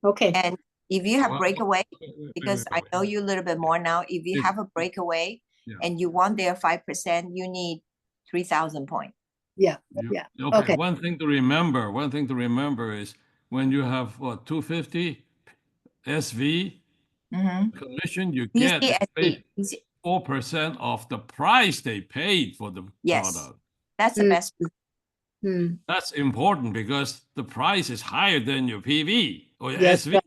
Okay.
And if you have
Well,
breakaway,
wait,
because I
wait.
know you a little bit more now, if you
It-
have a breakaway
Yeah.
and you want their 5%, you need 3,000 points.
Yeah,
You-
yeah.
Okay,
Okay.
one thing to remember is when you have 250 SV commission, you get
DCSV.
4% of the price they paid for the
Yes.
product.
That's the best.
That's important because the price is higher than your PV or your
Yes,
SV.
right.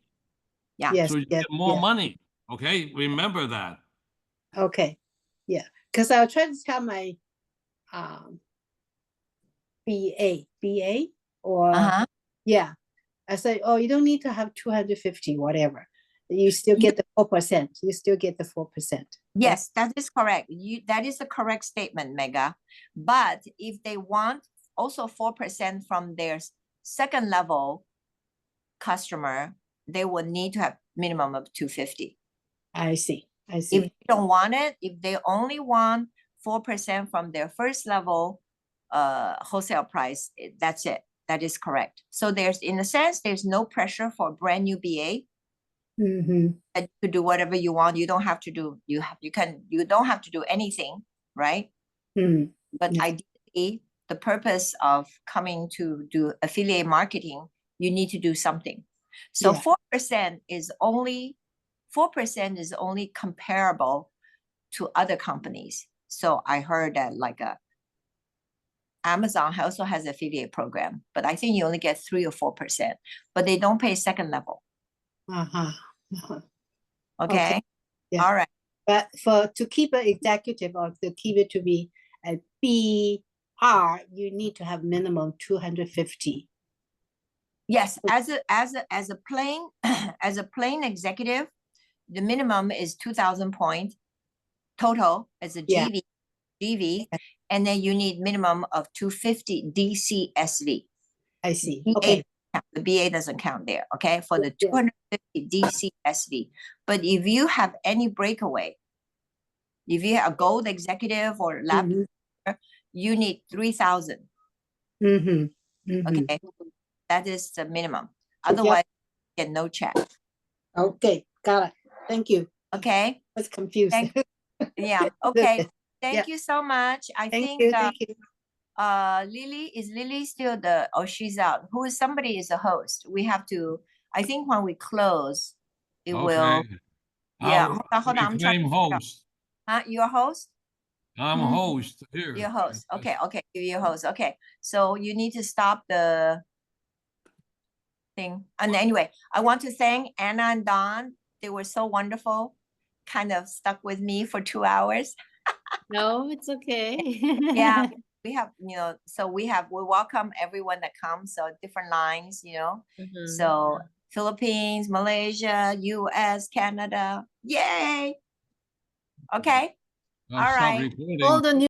Yeah.
Yes,
So you
yes,
get more
yeah.
money. Okay, remember that.
Okay, yeah, because I was trying to tell my BA or yeah, I said, oh, you don't need to have 250, whatever. You still get the 4%. You still get the 4%.
Yes, that is correct. That is the correct statement, Mega. But if they want also 4% from their second level customer, they will need to have minimum of 250.
I see.
If they don't want it, if they only want 4% from their first level wholesale price, that's it. That is correct. So in a sense, there's no pressure for a brand new BA to do whatever you want. You don't have to do, you don't have to do anything, right? But
Yeah.
ideally, the purpose of coming to do affiliate marketing, you need to do something. So
Yeah.
4% is only comparable to other companies. So I heard that Amazon also has affiliate program, but I think you only get 3 or 4%, but they don't pay second level. Okay.
Yeah.
All right.
But to keep an executive or to keep it to be a BR, you need to have minimum 250.
Yes, as a plain as a plain executive, the minimum is 2,000 points total as a
Yeah.
GV, and then you need minimum of 250 DCSV.
I see.
DA
Okay.
count. The BA doesn't count there, okay? For the
Yeah.
250 DCSD. But if you have any breakaway, if you have a gold executive or lab, you need 3,000. Okay, that is the minimum. Otherwise, you get no check.
Okay, got it. Thank you.
Okay.
I was confused.
Yeah. Okay. Thank you so much. I think
Thank you.
Lily, is Lily still the, oh, she's out. Somebody is the host. We have to, I think when we close, it will,
Okay.
yeah.
I'll
Hold on, I'm trying
reclaim
to figure out.
host.
Huh? You're host?
I'm host here.
Your host. Okay, okay. You're host. Okay. So you need to stop the thing. And anyway, I want to thank Anna and Don. They were so wonderful. Kind of stuck with me for 2 hours.
No, it's okay.
Yeah, we have, so we welcome everyone that comes, so different lines, So Philippines, Malaysia, US, Canada. Yay. Okay.
I'll
All
stop
right.
recording.
All the